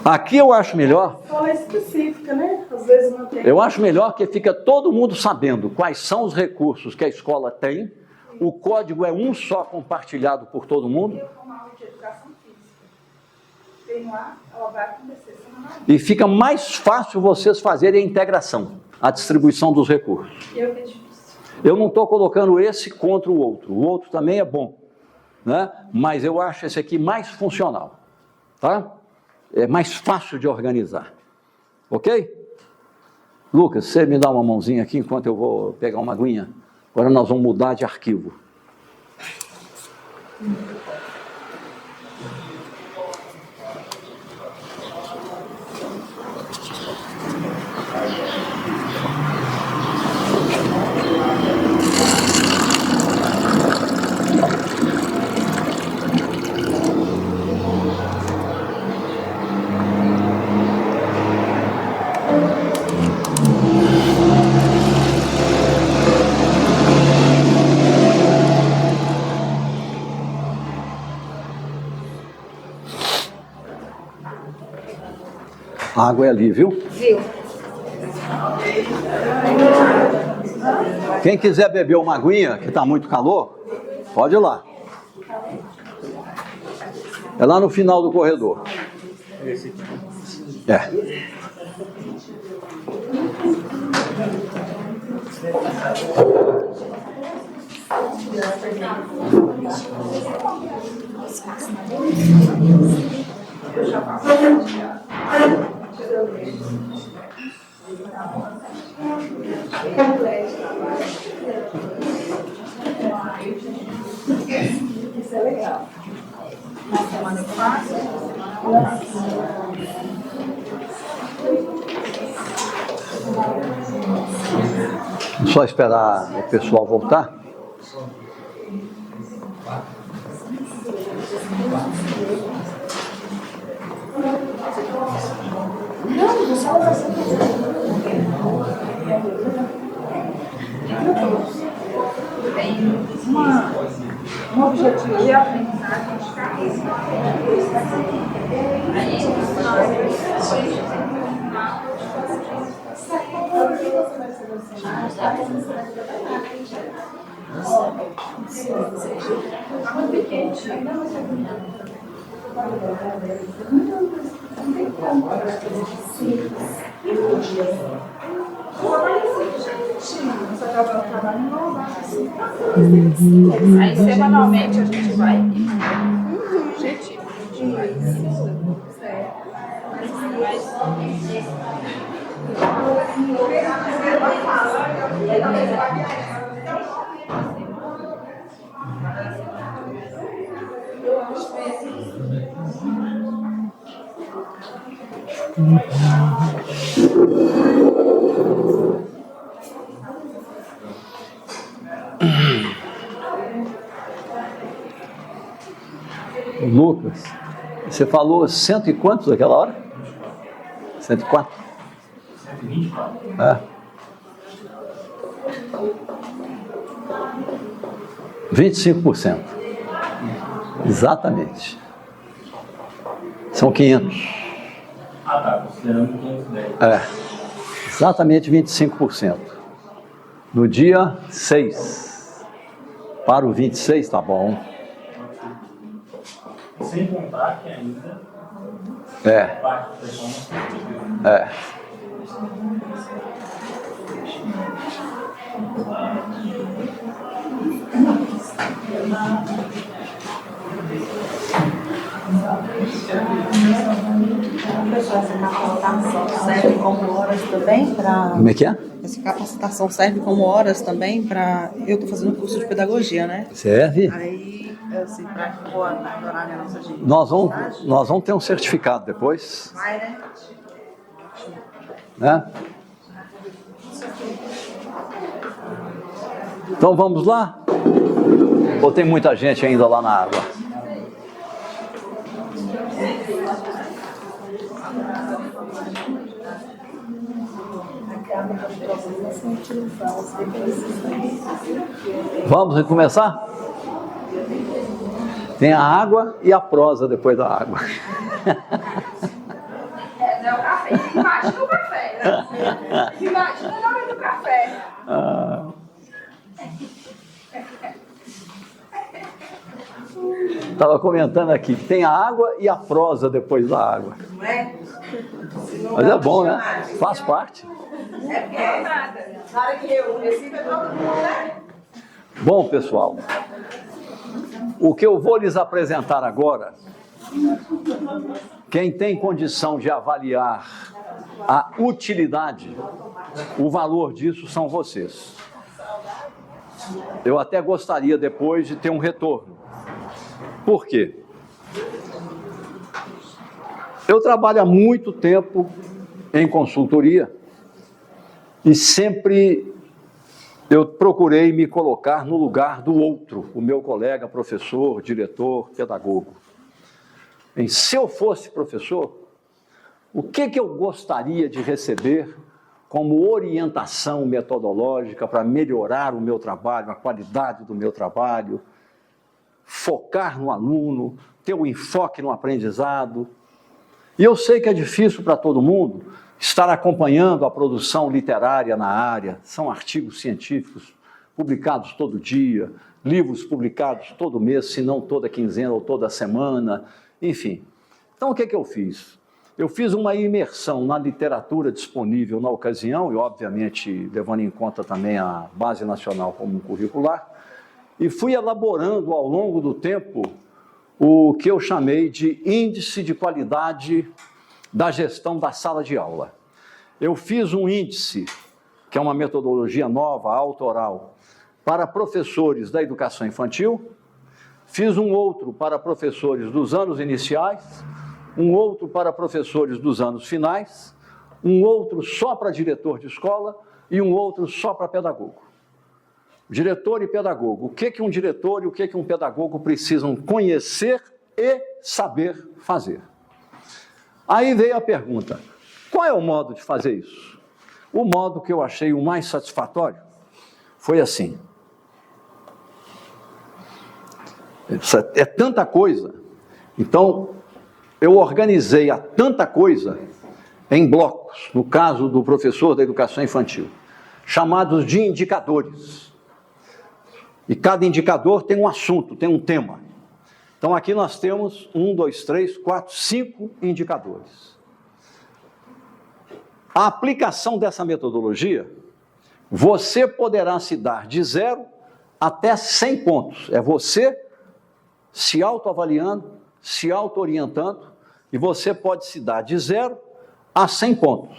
Aqui eu acho melhor. Fala específica, né? Às vezes não tem. Eu acho melhor que fica todo mundo sabendo quais são os recursos que a escola tem. O código é um só compartilhado por todo mundo. Eu, como aula de educação física, tenho lá, ela vai acontecer semanalmente. E fica mais fácil vocês fazerem a integração, a distribuição dos recursos. Eu que é difícil. Eu não estou colocando esse contra o outro também é bom, né? Mas eu acho esse aqui mais funcional, tá? É mais fácil de organizar, ok? Lucas, você me dá uma mãozinha aqui enquanto eu vou pegar uma aguinha? Agora nós vamos mudar de arquivo. A água é ali, viu? Viu? Quem quiser beber uma aguinha, que está muito calor, pode ir lá. É lá no final do corredor. É. Isso é legal. Na semana eu faço. Só esperar o pessoal voltar. Um objetivo de aprendizagem de cabeça. Aí semanalmente a gente vai objetivo. Lucas, você falou cento e quantos naquela hora? 104? 124. É. 25%. Exatamente. São 500. Ah, tá. Considerando 510. É. Exatamente 25%. No dia 6. Para o 26, tá bom. Sem contar que ainda É. parte do pessoal não É. Essa capacitação serve como horas também para... Como é que é? Essa capacitação serve como horas também para... Eu estou fazendo curso de pedagogia, né? Serve? Aí, assim, para melhorar a nossa gente. Nós vamos ter um certificado depois, Vai, né? né? Então vamos lá? Ou tem muita gente ainda lá na água? Vamos começar? Tem a água e a prosa depois da água. É o café. Imagina o café, né? Imagina na hora do café. Estava comentando aqui, tem a água e a prosa depois da água. Não é? Mas é bom, né? Faz parte. É porque é nada. Na hora que eu Recife é todo mundo, né? Bom, pessoal, o que eu vou lhes apresentar agora, quem tem condição de avaliar a utilidade, o valor disso são vocês. Eu até gostaria depois de ter um retorno. Por quê? Eu trabalho há muito tempo em consultoria e sempre eu procurei me colocar no lugar do outro, o meu colega, professor, diretor, pedagogo. Se eu fosse professor, o que eu gostaria de receber como orientação metodológica para melhorar o meu trabalho, a qualidade do meu trabalho, focar no aluno, ter um enfoque no aprendizado. E eu sei que é difícil para todo mundo estar acompanhando a produção literária na área. São artigos científicos publicados todo dia, livros publicados todo mês, se não toda quinzena ou toda semana, enfim. Então, o que eu fiz? Eu fiz uma imersão na literatura disponível na ocasião, e obviamente levando em conta também a Base Nacional Comum Curricular, e fui elaborando ao longo do tempo o que eu chamei de índice de qualidade da gestão da sala de aula. Eu fiz um índice, que é uma metodologia nova, autoral, para professores da educação infantil, fiz um outro para professores dos anos iniciais, um outro para professores dos anos finais, um outro só para diretor de escola e um outro só para pedagogo. Diretor e pedagogo. O que um diretor e o que um pedagogo precisam conhecer e saber fazer? Aí veio a pergunta, qual é o modo de fazer isso? O modo que eu achei o mais satisfatório foi assim. É tanta coisa. Então, eu organizei a tanta coisa em blocos, no caso do professor da educação infantil, chamados de indicadores. E cada indicador tem um assunto, tem um tema. Então, aqui nós temos 1, 2, 3, 4, 5 indicadores. A aplicação dessa metodologia, você poderá se dar de 0 até 100 pontos. É você se autoavaliando, se auto-orientando, e você pode se dar de 0 a 100 pontos,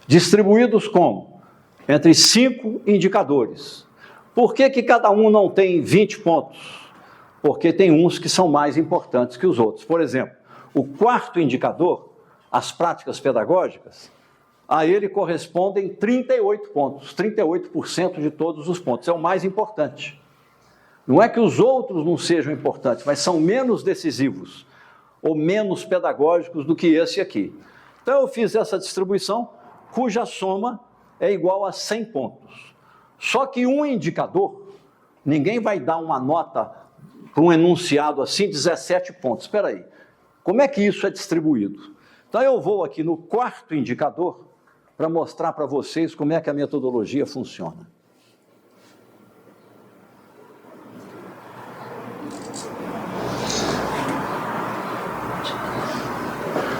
distribuídos como? Entre 5 indicadores. Por que cada um não tem 20 pontos? Porque tem uns que são mais importantes que os outros. Por exemplo, o quarto indicador, as práticas pedagógicas, a ele correspondem 38 pontos, 38% de todos os pontos, é o mais importante. Não é que os outros não sejam importantes, mas são menos decisivos ou menos pedagógicos do que esse aqui. Então eu fiz essa distribuição, cuja soma é igual a 100 pontos. Só que um indicador, ninguém vai dar uma nota para um enunciado assim, 17 pontos. Espera aí, como é que isso é distribuído? Então eu vou aqui no quarto indicador para mostrar para vocês como é que a metodologia funciona.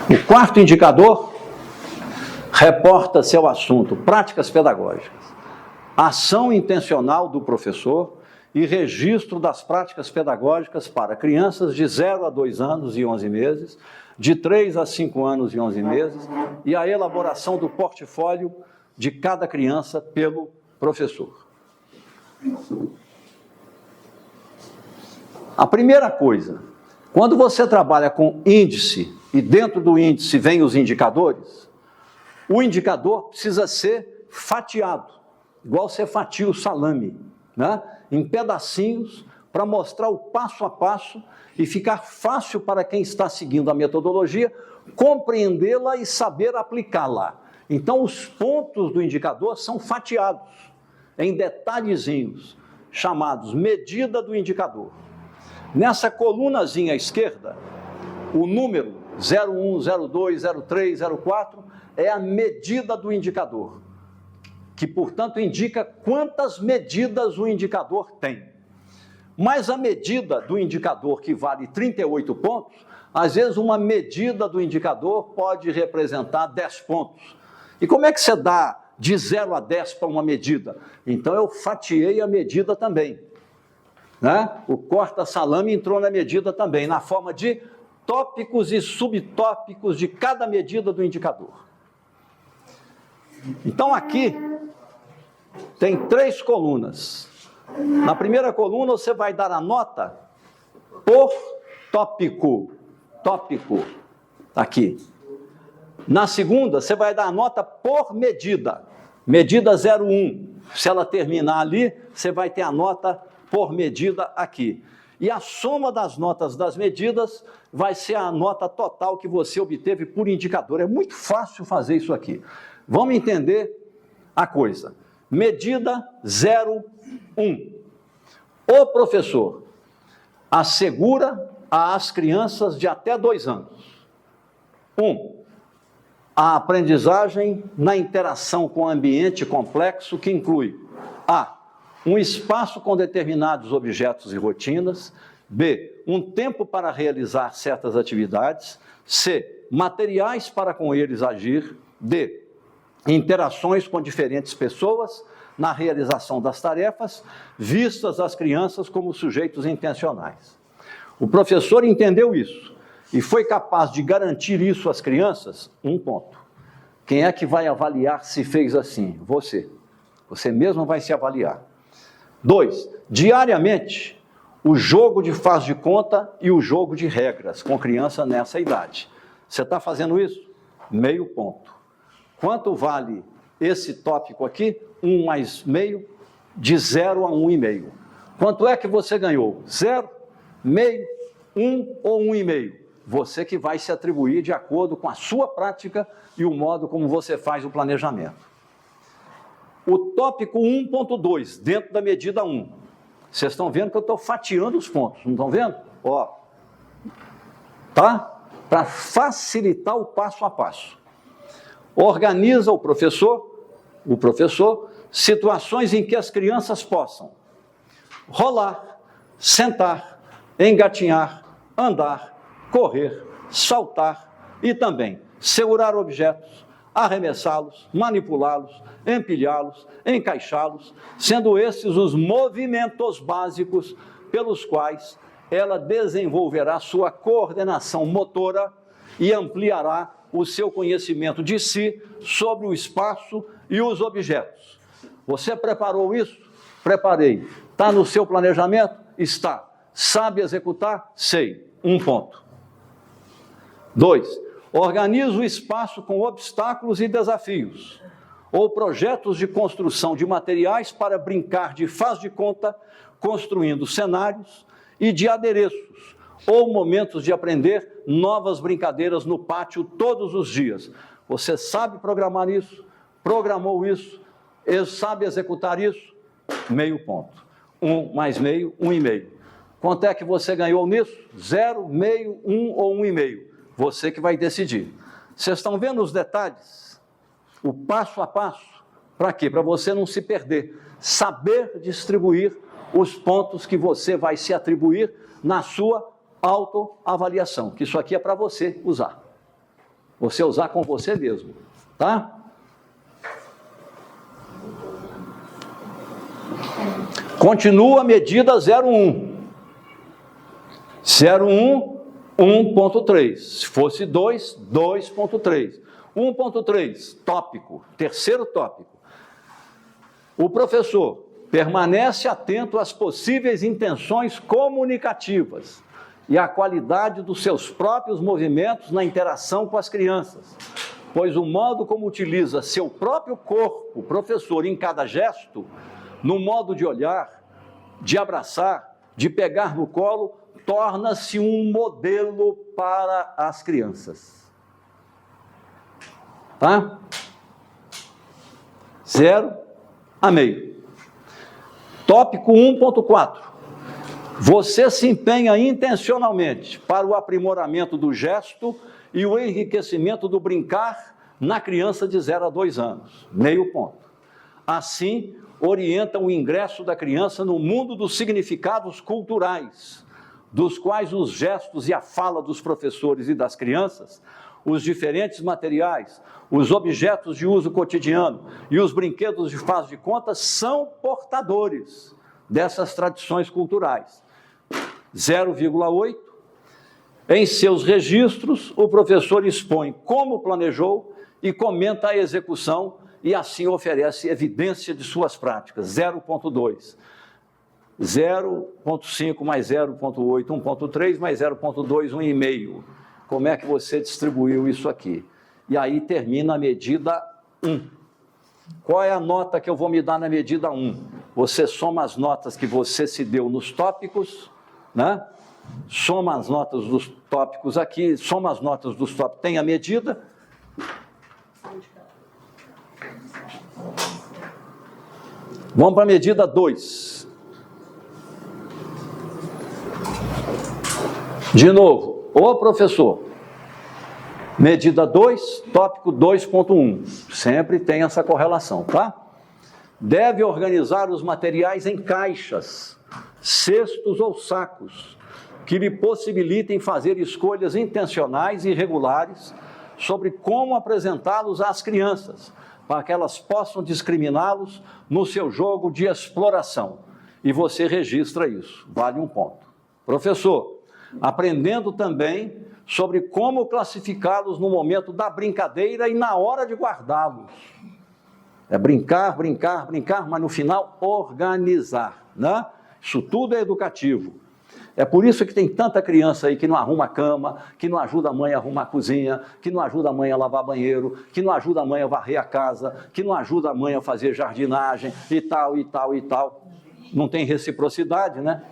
O quarto indicador reporta seu assunto, práticas pedagógicas. Ação intencional do professor e registro das práticas pedagógicas para crianças de 0 a 2 anos e 11 meses, de 3 a 5 anos e 11 meses, e a elaboração do portfólio de cada criança pelo professor. A primeira coisa, quando você trabalha com índice e dentro do índice vem os indicadores, o indicador precisa ser fatiado, igual você fatia o salame, né? Em pedacinhos, para mostrar o passo a passo e ficar fácil para quem está seguindo a metodologia compreendê-la e saber aplicá-la. Então, os pontos do indicador são fatiados em detalhezinhos, chamados medida do indicador. Nessa colunazinha à esquerda, o número 01, 02, 03, 04 é a medida do indicador, que, portanto, indica quantas medidas o indicador tem. Mas a medida do indicador, que vale 38 pontos, às vezes uma medida do indicador pode representar 10 pontos. E como é que você dá de 0 a 10 para uma medida? Então, eu fatiei a medida também, né? O corta-salame entrou na medida também, na forma de tópicos e subtópicos de cada medida do indicador. Então, aqui tem 3 colunas. Na primeira coluna, você vai dar a nota por tópico. Tópico, aqui. Na segunda, você vai dar a nota por medida. Medida 01. Se ela terminar ali, você vai ter a nota por medida aqui. E a soma das notas das medidas vai ser a nota total que você obteve por indicador. É muito fácil fazer isso aqui. Vamos entender a coisa. Medida 01. O professor assegura às crianças de até 2 anos. 1. A aprendizagem na interação com o ambiente complexo, que inclui A. Um espaço com determinados objetos e rotinas. B. Um tempo para realizar certas atividades. C. Materiais para com eles agir. D. Interações com diferentes pessoas na realização das tarefas, vistas as crianças como sujeitos intencionais. O professor entendeu isso e foi capaz de garantir isso às crianças, 1 ponto. Quem é que vai avaliar se fez assim? Você. Você mesmo vai se avaliar. 2. Diariamente, o jogo de faz de conta e o jogo de regras com criança nessa idade. Você está fazendo isso? Meio ponto. Quanto vale esse tópico aqui? 1 mais meio, de 0 a 1,5. Quanto é que você ganhou? 0, meio, 1 ou 1,5? Você que vai se atribuir de acordo com a sua prática e o modo como você faz o planejamento. O tópico 1.2, dentro da medida 1. Vocês estão vendo que eu estou fatiando os pontos, não estão vendo? Ó, tá? Para facilitar o passo a passo. Organiza o professor, situações em que as crianças possam rolar, sentar, engatinhar, andar, correr, saltar e também segurar objetos, arremessá-los, manipulá-los, empilhá-los, encaixá-los, sendo esses os movimentos básicos pelos quais ela desenvolverá sua coordenação motora e ampliará o seu conhecimento de si sobre o espaço e os objetos. Você preparou isso? Preparei. Está no seu planejamento? Está. Sabe executar? Sei. 1 ponto. 2. Organiza o espaço com obstáculos e desafios, ou projetos de construção de materiais para brincar de faz de conta, construindo cenários e de adereços, ou momentos de aprender novas brincadeiras no pátio todos os dias. Você sabe programar isso? Programou isso? Sabe executar isso? Meio ponto. 1 mais meio, 1,5. Quanto é que você ganhou nisso? 0, meio, 1 ou 1,5. Você que vai decidir. Vocês estão vendo os detalhes? O passo a passo. Para quê? Para você não se perder. Saber distribuir os pontos que você vai se atribuir na sua autoavaliação. Que isso aqui é para você usar. Você usar com você mesmo. Tá? Continua a medida 01. 01, 1.3. Se fosse 2, 2.3. 1.3, tópico, terceiro tópico. O professor permanece atento às possíveis intenções comunicativas e à qualidade dos seus próprios movimentos na interação com as crianças, pois o modo como utiliza seu próprio corpo, professor, em cada gesto, no modo de olhar, de abraçar, de pegar no colo, torna-se um modelo para as crianças. Tá? 0 a meio. Tópico 1.4. Você se empenha intencionalmente para o aprimoramento do gesto e o enriquecimento do brincar na criança de 0 a 2 anos. Meio ponto. Assim, orienta o ingresso da criança no mundo dos significados culturais, dos quais os gestos e a fala dos professores e das crianças, os diferentes materiais, os objetos de uso cotidiano e os brinquedos de faz de conta são portadores dessas tradições culturais. 0,8. Em seus registros, o professor expõe como planejou e comenta a execução e assim oferece evidência de suas práticas. 0,2. 0,5 mais 0,8, 1,3 mais 0,2, 1,5. Como é que você distribuiu isso aqui? E aí termina a medida 1. Qual é a nota que eu vou me dar na medida 1? Você soma as notas que você se deu nos tópicos, né? Soma as notas dos tópicos aqui, soma as notas dos tópicos, tem a medida. Vamos para a medida 2. De novo, o professor. Medida 2, tópico 2.1. Sempre tem essa correlação, tá? Deve organizar os materiais em caixas, cestos ou sacos, que lhe possibilitem fazer escolhas intencionais e regulares sobre como apresentá-los às crianças, para que elas possam discriminá-los no seu jogo de exploração. E você registra isso, vale 1 ponto. Professor, aprendendo também sobre como classificá-los no momento da brincadeira e na hora de guardá-los. É brincar, brincar, brincar, mas no final organizar, né? Isso tudo é educativo. É por isso que tem tanta criança aí que não arruma a cama, que não ajuda a mãe a arrumar a cozinha, que não ajuda a mãe a lavar banheiro, que não ajuda a mãe a varrer a casa, que não ajuda a mãe a fazer jardinagem e tal, e tal, e tal. Não tem reciprocidade, né?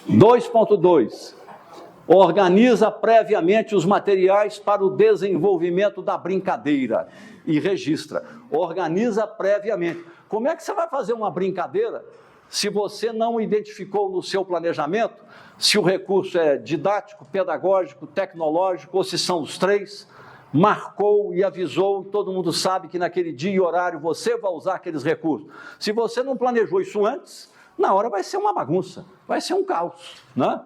2.2. Organiza previamente os materiais para o desenvolvimento da brincadeira e registra. Organiza previamente. Como é que você vai fazer uma brincadeira se você não identificou no seu planejamento se o recurso é didático, pedagógico, tecnológico, ou se são os três, marcou e avisou, todo mundo sabe que naquele dia e horário você vai usar aqueles recursos. Se você não planejou isso antes, na hora vai ser uma bagunça, vai ser um caos, né?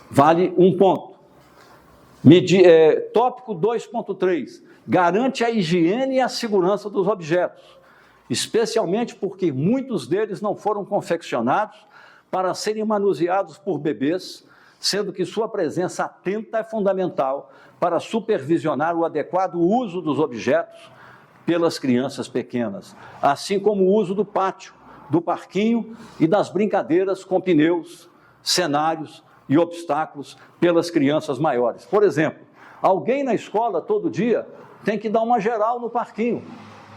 Vale 1 ponto. Tópico 2.3. Garante a higiene e a segurança dos objetos, especialmente porque muitos deles não foram confeccionados para serem manuseados por bebês, sendo que sua presença atenta é fundamental para supervisionar o adequado uso dos objetos pelas crianças pequenas, assim como o uso do pátio, do parquinho e das brincadeiras com pneus, cenários e obstáculos pelas crianças maiores. Por exemplo, alguém na escola todo dia tem que dar uma geral no parquinho.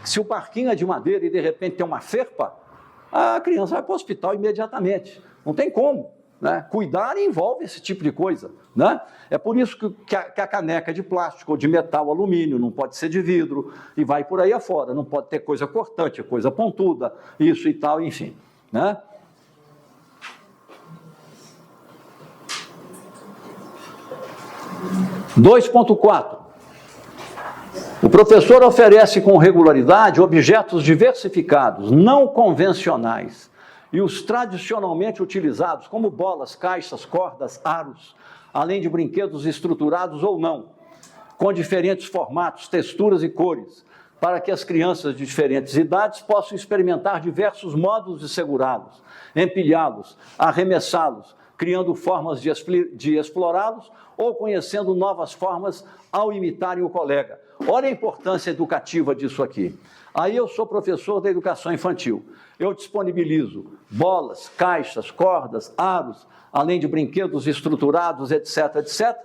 Se o parquinho é de madeira e de repente tem uma ferpa, a criança vai para o hospital imediatamente. Não tem como, né? Cuidar envolve esse tipo de coisa, né? É por isso que a caneca é de plástico ou de metal, alumínio, não pode ser de vidro e vai por aí afora. Não pode ter coisa cortante, coisa pontuda, isso e tal, enfim, né? (2.4) O professor oferece com regularidade objetos diversificados, não convencionais, e os tradicionalmente utilizados, como bolas, caixas, cordas, aros, além de brinquedos estruturados ou não, com diferentes formatos, texturas e cores, para que as crianças de diferentes idades possam experimentar diversos modos de segurá-los, empilhá-los, arremessá-los, criando formas de explorá-los ou conhecendo novas formas ao imitarem o colega. Olha a importância educativa disso aqui. Aí eu sou professor da educação infantil. Eu disponibilizo bolas, caixas, cordas, aros, além de brinquedos estruturados, etc., etc.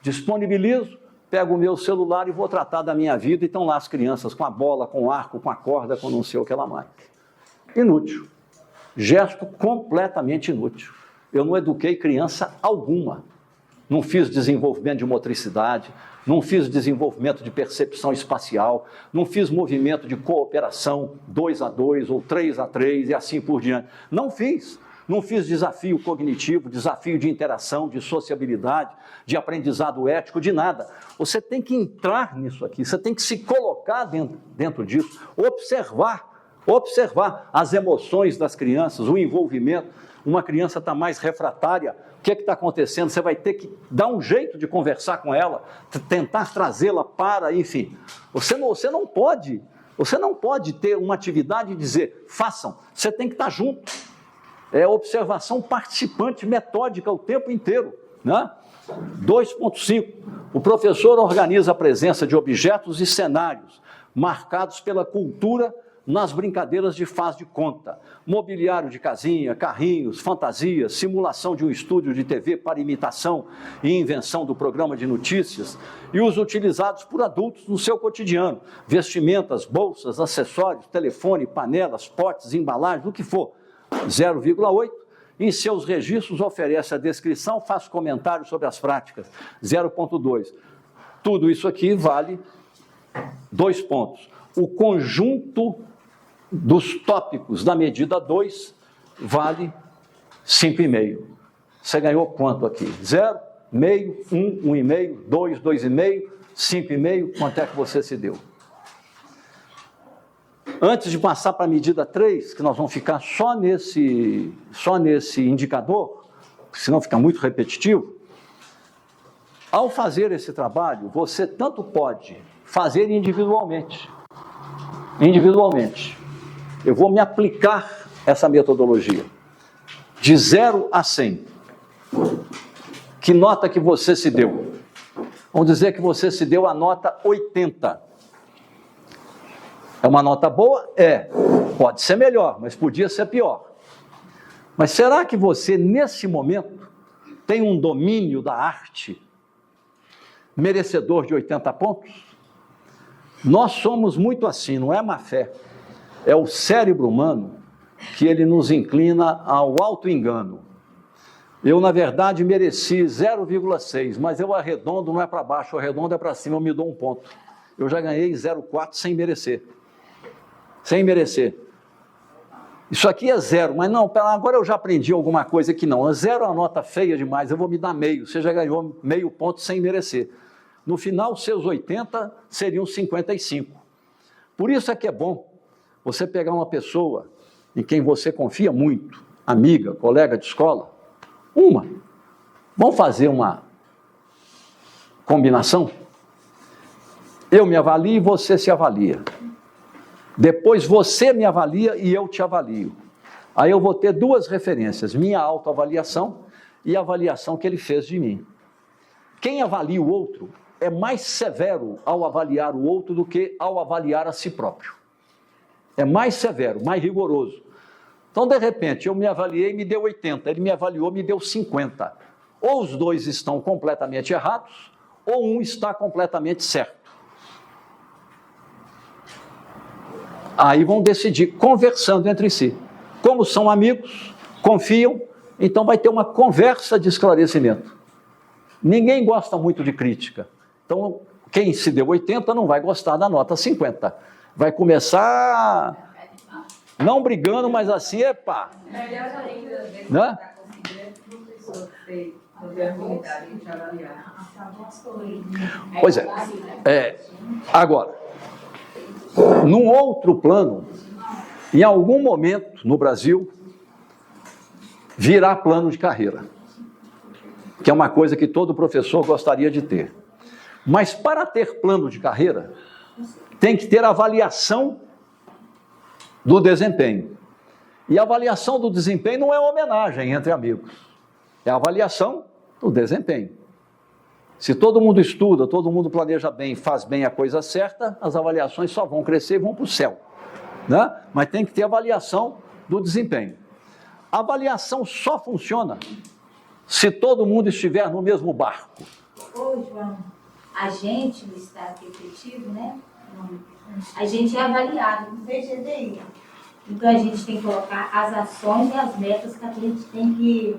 Disponibilizo, pego o meu celular e vou tratar da minha vida, e estão lá as crianças com a bola, com o arco, com a corda, com não sei o que lá mais. Inútil. Gesto completamente inútil. Eu não eduquei criança alguma. Não fiz desenvolvimento de motricidade, não fiz desenvolvimento de percepção espacial, não fiz movimento de cooperação 2 a 2 ou 3 a 3 e assim por diante. Não fiz. Não fiz desafio cognitivo, desafio de interação, de sociabilidade, de aprendizado ético, de nada. Você tem que entrar nisso aqui, você tem que se colocar dentro disso, observar as emoções das crianças, o envolvimento. Uma criança está mais refratária, o que está acontecendo? Você vai ter que dar um jeito de conversar com ela, tentar trazê-la para, enfim. Você não pode ter uma atividade e dizer, façam, você tem que estar junto. É observação participante, metódica o tempo inteiro, né? 2.5. O professor organiza a presença de objetos e cenários marcados pela cultura nas brincadeiras de faz de conta. Mobiliário de casinha, carrinhos, fantasias, simulação de um estúdio de TV para imitação e invenção do programa de notícias e os utilizados por adultos no seu cotidiano. Vestimentas, bolsas, acessórios, telefone, panelas, potes, embalagens, o que for. 0,8. Em seus registros oferece a descrição, faz comentários sobre as práticas. 0,2. Tudo isso aqui vale 2 pontos. O conjunto dos tópicos da medida 2 vale 5,5. Você ganhou quanto aqui? 0, meio, 1, 1,5, 2, 2,5, 5,5. Quanto é que você se deu? Antes de passar para a medida 3, que nós vamos ficar só nesse indicador, senão fica muito repetitivo, ao fazer esse trabalho, você tanto pode fazer individualmente. Eu vou me aplicar essa metodologia. De 0 a 100. Que nota que você se deu? Vamos dizer que você se deu a nota 80. É uma nota boa? É. Pode ser melhor, mas podia ser pior. Mas será que você, nesse momento, tem um domínio da arte merecedor de 80 pontos? Nós somos muito assim, não é má fé. É o cérebro humano que ele nos inclina ao auto-engano. Eu, na verdade, mereci 0,6, mas eu arredondo, não é para baixo, eu arredondo é para cima, eu me dou 1 ponto. Eu já ganhei 0,4 sem merecer. Isso aqui é 0, mas não, agora eu já aprendi alguma coisa que não. 0 é uma nota feia demais, eu vou me dar meio. Você já ganhou meio ponto sem merecer. No final, seus 80 seriam 55. Por isso é que é bom você pegar uma pessoa em quem você confia muito, amiga, colega de escola, vamos fazer uma combinação? Eu me avalio e você se avalia. Depois você me avalia e eu te avalio. Aí eu vou ter 2 referências, minha autoavaliação e a avaliação que ele fez de mim. Quem avalia o outro é mais severo ao avaliar o outro do que ao avaliar a si próprio. É mais severo, mais rigoroso. Então, de repente, eu me avaliei e me deu 80, ele me avaliou e me deu 50. Ou os 2 estão completamente errados, ou um está completamente certo. Aí vão decidir conversando entre si. Como são amigos, confiam, então vai ter uma conversa de esclarecimento. Ninguém gosta muito de crítica. Então, quem se deu 80 não vai gostar da nota 50. Vai começar, não brigando, mas assim, epa. Melhor ainda, né? Pois é. Agora, num outro plano, em algum momento no Brasil, virá plano de carreira, que é uma coisa que todo professor gostaria de ter. Mas para ter plano de carreira, tem que ter avaliação do desempenho. E a avaliação do desempenho não é homenagem entre amigos, é a avaliação do desempenho. Se todo mundo estuda, todo mundo planeja bem, faz bem a coisa certa, as avaliações só vão crescer e vão para o céu, né? Mas tem que ter avaliação do desempenho. A avaliação só funciona se todo mundo estiver no mesmo barco. Ô, João, a gente no estado efetivo, né? A gente é avaliado no CGDI. Então a gente tem que colocar as ações e as metas que a gente tem que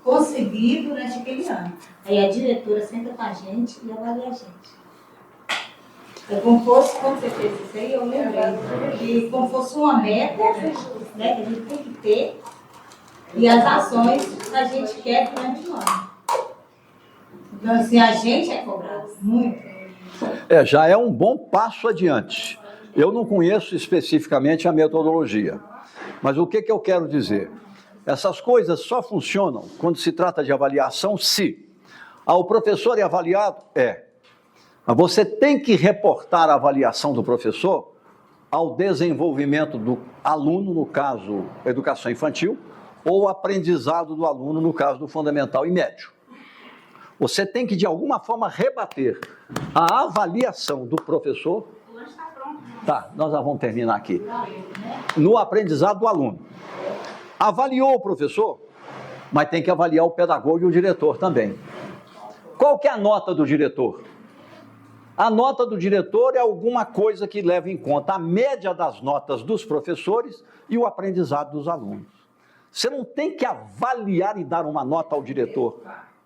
conseguir durante aquele ano. Aí a diretora senta com a gente e avalia a gente. É como fosse, quando você fez isso aí, eu lembrei, que como fosse uma meta, né, que a gente tem que ter, e as ações que a gente quer durante o ano. Então, assim, a gente é cobrado muito. Já é um bom passo adiante. Eu não conheço especificamente a metodologia, mas o que eu quero dizer? Essas coisas só funcionam quando se trata de avaliação se o professor é avaliado, mas você tem que reportar a avaliação do professor ao desenvolvimento do aluno, no caso, educação infantil, ou aprendizado do aluno, no caso do fundamental e médio. Você tem que, de alguma forma, rebater a avaliação do professor. Tá, nós já vamos terminar aqui. No aprendizado do aluno. Avaliou o professor, mas tem que avaliar o pedagogo e o diretor também. Qual que é a nota do diretor? A nota do diretor é alguma coisa que leva em conta a média das notas dos professores e o aprendizado dos alunos. Você não tem que avaliar e dar uma nota ao diretor.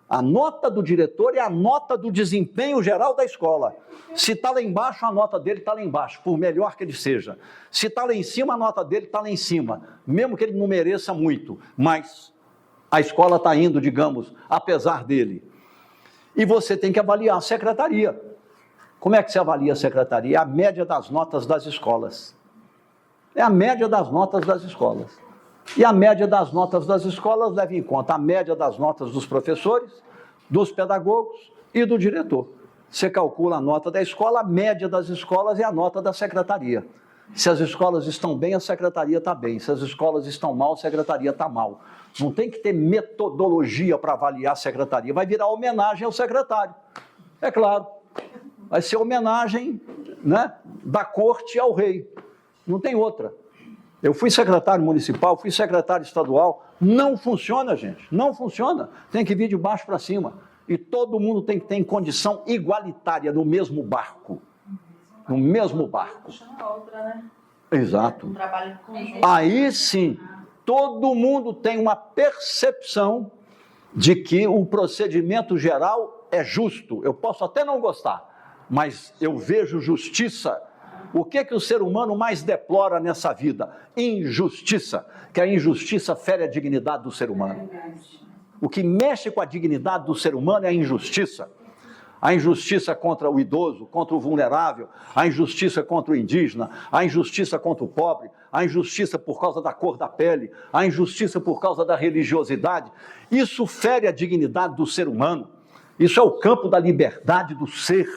A nota do diretor é a nota do desempenho geral da escola. Se está lá embaixo, a nota dele está lá embaixo, por melhor que ele seja. Se está lá em cima, a nota dele está lá em cima, mesmo que ele não mereça muito, mas a escola está indo, digamos, apesar dele. E você tem que avaliar a secretaria. Como é que se avalia a secretaria? É a média das notas das escolas. É a média das notas das escolas. E a média das notas das escolas leva em conta a média das notas dos professores, dos pedagogos e do diretor. Você calcula a nota da escola, a média das escolas e a nota da secretaria. Se as escolas estão bem, a secretaria está bem. Se as escolas estão mal, a secretaria está mal. Não tem que ter metodologia para avaliar a secretaria. Vai virar homenagem ao secretário. É claro. Vai ser homenagem, né, da corte ao rei. Não tem outra. Eu fui secretário municipal, fui secretário estadual. Não funciona, gente. Não funciona. Tem que vir de baixo para cima. E todo mundo tem que ter em condição igualitária no mesmo barco. No mesmo barco. Exato. Aí sim, todo mundo tem uma percepção de que o procedimento geral é justo. Eu posso até não gostar, mas eu vejo justiça. O que o ser humano mais deplora nessa vida? Injustiça. Que a injustiça fere a dignidade do ser humano. O que mexe com a dignidade do ser humano é a injustiça. A injustiça contra o idoso, contra o vulnerável, a injustiça contra o indígena, a injustiça contra o pobre, a injustiça por causa da cor da pele, a injustiça por causa da religiosidade. Isso fere a dignidade do ser humano. Isso é o campo da liberdade do ser.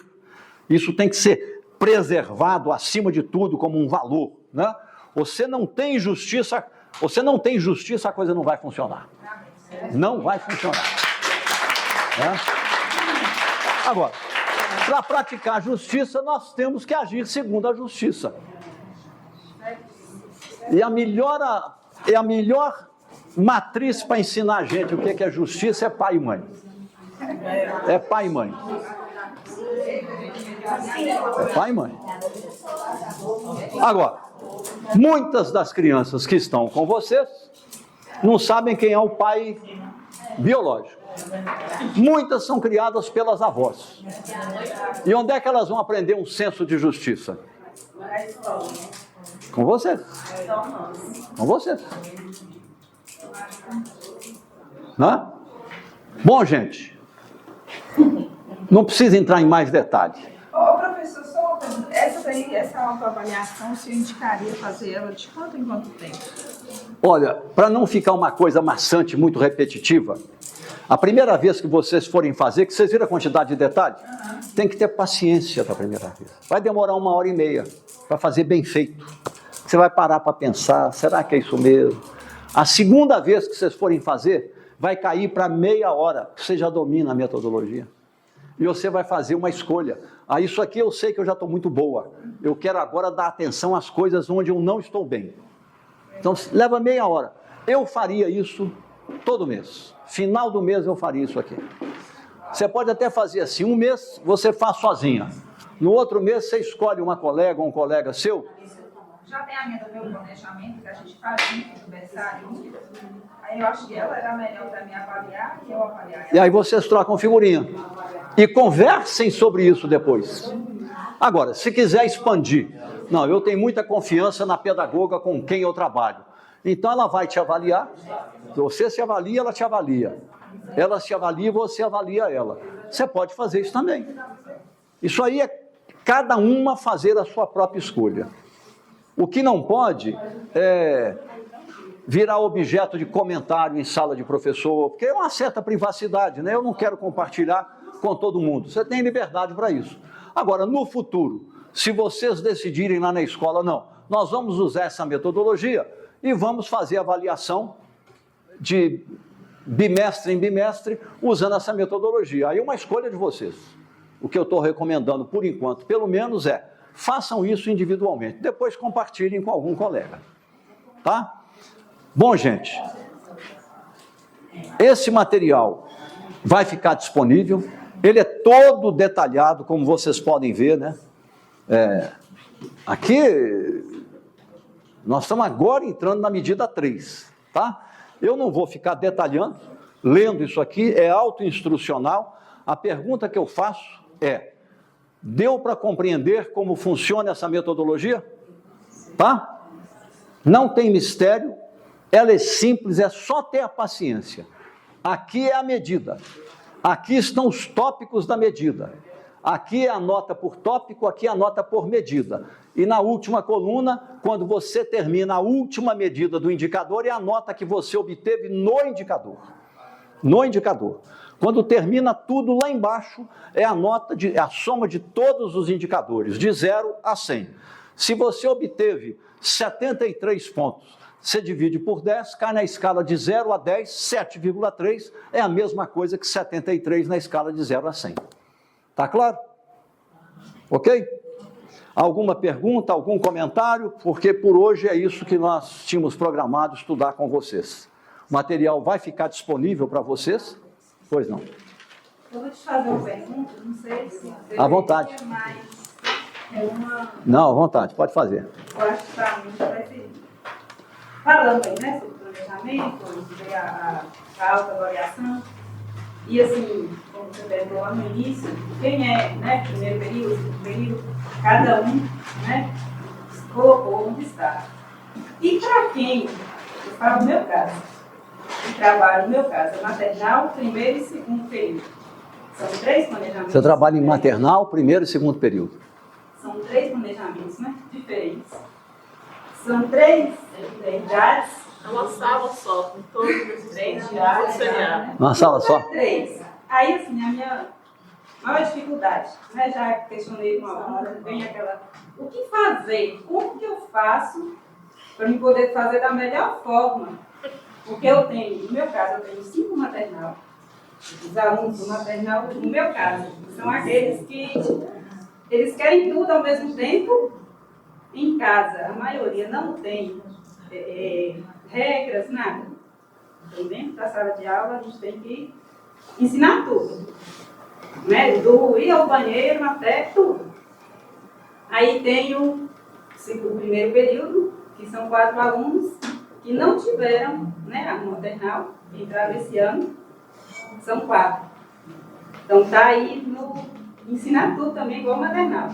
Isso tem que ser preservado acima de tudo como um valor, né? Você não tem justiça, a coisa não vai funcionar. Não vai funcionar. Né? Agora, para praticar a justiça, nós temos que agir segundo a justiça. E a melhor matriz para ensinar a gente o que é justiça é pai e mãe. É pai e mãe. É pai e mãe. Agora, muitas das crianças que estão com vocês não sabem quem é o pai biológico. Muitas são criadas pelas avós. E onde é que elas vão aprender um senso de justiça? Com vocês. Com vocês. Não? Bom, gente, não precisa entrar em mais detalhes. Ô, professor, só uma pergunta. Essa autoavaliação, o senhor indicaria fazer ela de quanto em quanto tempo? Olha, para não ficar uma coisa maçante, muito repetitiva, A primeira vez que vocês forem fazer, que vocês viram a quantidade de detalhes, tem que ter paciência da primeira vez. Vai demorar 1h30 para fazer bem feito. Você vai parar para pensar, será que é isso mesmo? A segunda vez que vocês forem fazer, vai cair para meia hora, que você já domina a metodologia. E você vai fazer uma escolha. Isso aqui eu sei que eu já estou muito boa. Eu quero agora dar atenção às coisas onde eu não estou bem. Então, leva meia hora. Eu faria isso todo mês. Final do mês eu faria isso aqui. Você pode até fazer assim, um mês você faz sozinha. No outro mês você escolhe uma colega ou um colega seu. Já tem a minha do meu planejamento, que a gente faz junto, berçário. Aí eu acho que ela era melhor para me avaliar e eu avaliar ela. E aí vocês trocam figurinha. E conversem sobre isso depois. Agora, se quiser expandir, não, eu tenho muita confiança na pedagoga com quem eu trabalho. Então ela vai te avaliar, você se avalia, ela te avalia. Ela se avalia e você avalia ela. Você pode fazer isso também. Isso aí é cada uma fazer a sua própria escolha. O que não pode é virar objeto de comentário em sala de professor, porque é uma certa privacidade, né? Eu não quero compartilhar com todo mundo. Você tem liberdade para isso. Agora, no futuro, se vocês decidirem lá na escola, não, nós vamos usar essa metodologia e vamos fazer avaliação de bimestre em bimestre usando essa metodologia. Aí é uma escolha de vocês. O que eu estou recomendando, por enquanto, pelo menos façam isso individualmente. Depois compartilhem com algum colega. Tá? Bom, gente, esse material vai ficar disponível. Ele é todo detalhado, como vocês podem ver, né? Aqui, nós estamos agora entrando na medida 3, tá? Eu não vou ficar detalhando, lendo isso aqui, é autoinstrucional. A pergunta que eu faço deu para compreender como funciona essa metodologia? Tá? Não tem mistério, ela é simples, é só ter a paciência. Aqui é a medida, aqui estão os tópicos da medida, aqui é a nota por tópico, aqui é a nota por medida. E na última coluna, quando você termina a última medida do indicador, é a nota que você obteve no indicador. No indicador. Quando termina tudo, lá embaixo, é a soma de todos os indicadores, de 0 a 100. Se você obteve 73 pontos, você divide por 10, cai na escala de 0 a 10, 7,3 é a mesma coisa que 73 na escala de 0 a 100. Tá claro? Ok? Alguma pergunta, algum comentário? Porque por hoje é isso que nós tínhamos programado estudar com vocês. O material vai ficar disponível para vocês? Pois não. Eu vou te fazer uma pergunta, não sei se... À vontade. Não, à vontade, pode fazer. Eu acho que para mim vai ser... Falando aí, né, sobre planejamento, sobre a alta variação, e assim, como você perguntou lá no início, quem é, né, primeiro período, segundo período, cada um, né, colocou onde está. E para quem, eu falo no meu caso, que trabalho no meu caso, é maternal, primeiro e segundo período. São 3 planejamentos. Você trabalha em maternal, primeiro e segundo período. São 3 planejamentos, né, diferentes. São 3 idades. É uma sala só, com todos os 3 diários. Uma sala só? 3. Aí, assim, a minha maior dificuldade, né, já questionei com a aluna, vem aquela, o que fazer? Como que eu faço para me poder fazer da melhor forma? Porque eu tenho, no meu caso, eu tenho 5 maternal. Os alunos do maternal, no meu caso, são aqueles que eles querem tudo ao mesmo tempo em casa. A maioria não tem regras, nada. Então, dentro da sala de aula, a gente tem que ensinar tudo. Né? Do ir ao banheiro até tudo. Aí tem o primeiro período, que são 4 alunos que não tiveram, né, a maternal, que entraram esse ano, são 4. Então está aí no ensinar tudo também igual maternal.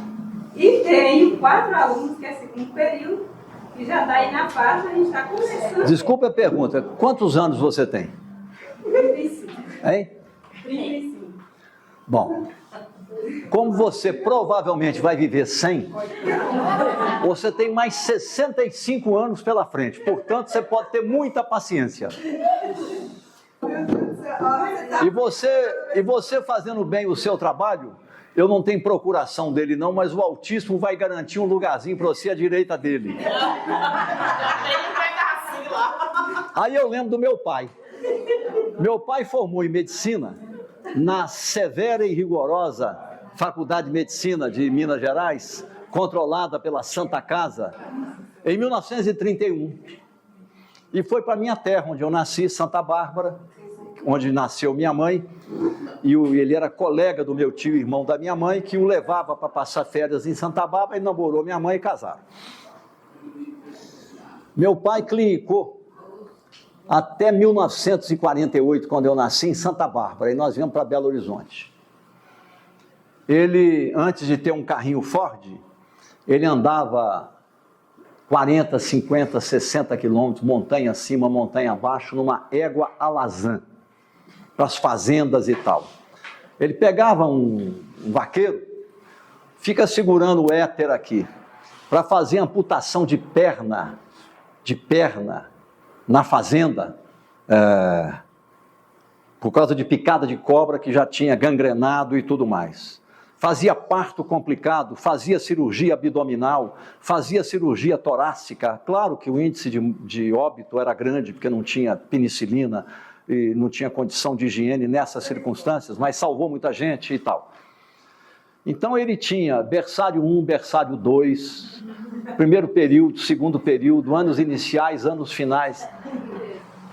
E tem 4 alunos, que é segundo período, que já está aí na fase, a gente está começando. Desculpe a pergunta, quantos anos você tem? 35. Hein? 35. Bom, como você provavelmente vai viver 100, você tem mais 65 anos pela frente. Portanto, você pode ter muita paciência. Você E você fazendo bem o seu trabalho, eu não tenho procuração dele não, mas o Altíssimo vai garantir um lugarzinho para você à direita dele. Aí eu lembro do meu pai. Meu pai formou em medicina na severa e rigorosa Faculdade de Medicina de Minas Gerais, controlada pela Santa Casa, em 1931. E foi para minha terra, onde eu nasci, Santa Bárbara, onde nasceu minha mãe, e ele era colega do meu tio, irmão da minha mãe, que o levava para passar férias em Santa Bárbara, e namorou minha mãe e casaram. Meu pai clinicou até 1948, quando eu nasci, em Santa Bárbara, e nós viemos para Belo Horizonte. Ele, antes de ter um carrinho Ford, ele andava 40, 50, 60 quilômetros, montanha acima, montanha abaixo, numa égua alazã, para as fazendas e tal. Ele pegava um vaqueiro, fica segurando o éter aqui, para fazer amputação de perna na fazenda, por causa de picada de cobra que já tinha gangrenado e tudo mais. Fazia parto complicado, fazia cirurgia abdominal, fazia cirurgia torácica. Claro que o índice de óbito era grande, porque não tinha penicilina e não tinha condição de higiene nessas circunstâncias, mas salvou muita gente e tal. Então ele tinha berçário 1, berçário 2, primeiro período, segundo período, anos iniciais, anos finais.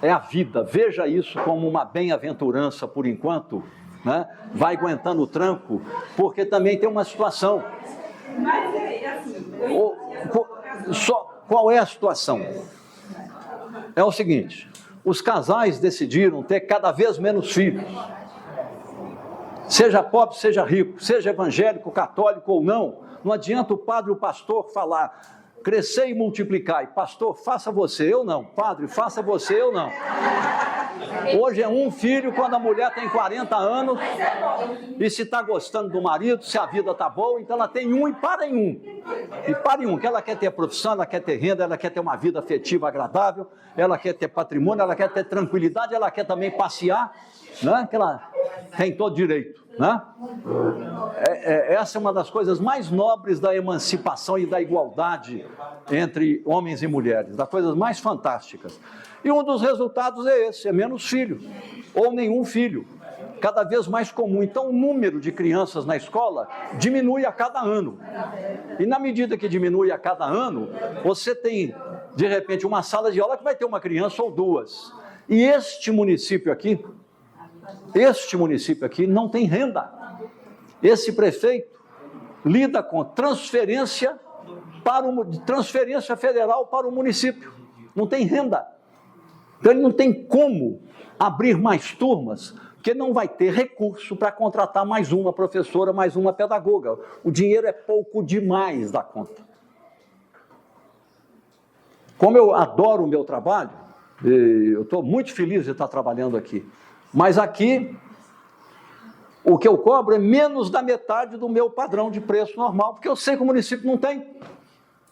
É a vida, veja isso como uma bem-aventurança por enquanto, né? Vai aguentando o tranco, porque também tem uma situação. Qual é a situação? É o seguinte, os casais decidiram ter cada vez menos filhos. Seja pobre, seja rico, seja evangélico, católico ou não, não adianta o padre ou o pastor falar, crescer e multiplicar, pastor, faça você, eu não, padre, faça você, eu não. Hoje é um filho quando a mulher tem 40 anos, e se está gostando do marido, se a vida está boa, então ela tem um e para em um. E para em um, que ela quer ter profissão, ela quer ter renda, ela quer ter uma vida afetiva agradável, ela quer ter patrimônio, ela quer ter tranquilidade, ela quer também passear, né? Que ela tem todo direito, né? Essa é uma das coisas mais nobres da emancipação e da igualdade entre homens e mulheres, das coisas mais fantásticas. E um dos resultados é esse, é menos filho, ou nenhum filho, cada vez mais comum. Então o número de crianças na escola diminui a cada ano. E na medida que diminui a cada ano, você tem, de repente, uma sala de aula que vai ter uma criança ou duas. E este município aqui não tem renda. Esse prefeito lida com transferência federal para o município. Não tem renda. Então ele não tem como abrir mais turmas, porque não vai ter recurso para contratar mais uma professora, mais uma pedagoga. O dinheiro é pouco demais da conta. Como eu adoro o meu trabalho, eu estou muito feliz de estar trabalhando aqui, mas aqui o que eu cobro é menos da metade do meu padrão de preço normal, porque eu sei que o município não tem.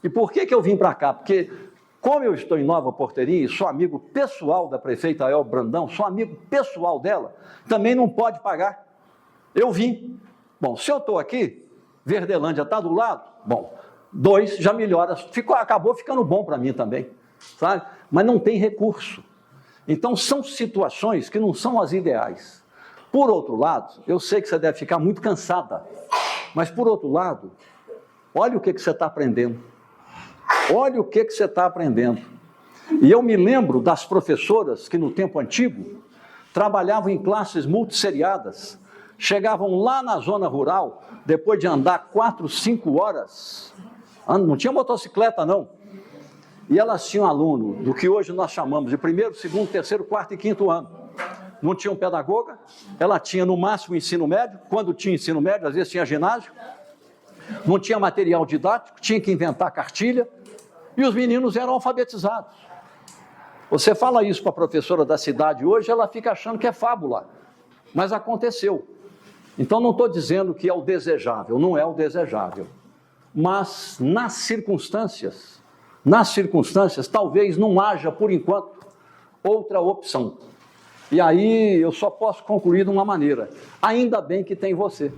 E por que eu vim para cá? Porque, como eu estou em Nova Porteirinha e sou amigo pessoal da prefeita El Brandão, sou amigo pessoal dela, também não pode pagar. Eu vim. Bom, se eu estou aqui, Verdelândia está do lado, bom, 2 já melhora, acabou ficando bom para mim também, sabe? Mas não tem recurso. Então, são situações que não são as ideais. Por outro lado, eu sei que você deve ficar muito cansada, mas, por outro lado, olha o que você está aprendendo. Olha o que você está aprendendo. E eu me lembro das professoras que, no tempo antigo, trabalhavam em classes multisseriadas, chegavam lá na zona rural, depois de andar 4, 5 horas, não tinha motocicleta, não. E elas tinham aluno do que hoje nós chamamos de 1º, 2º, 3º, 4º e 5º ano. Não tinha um pedagoga, ela tinha no máximo ensino médio, quando tinha ensino médio, às vezes tinha ginásio, não tinha material didático, tinha que inventar cartilha, e os meninos eram alfabetizados. Você fala isso para a professora da cidade hoje, ela fica achando que é fábula, mas aconteceu. Então não estou dizendo que é o desejável, não é o desejável, mas nas circunstâncias, talvez não haja, por enquanto, outra opção. E aí eu só posso concluir de uma maneira: ainda bem que tem você.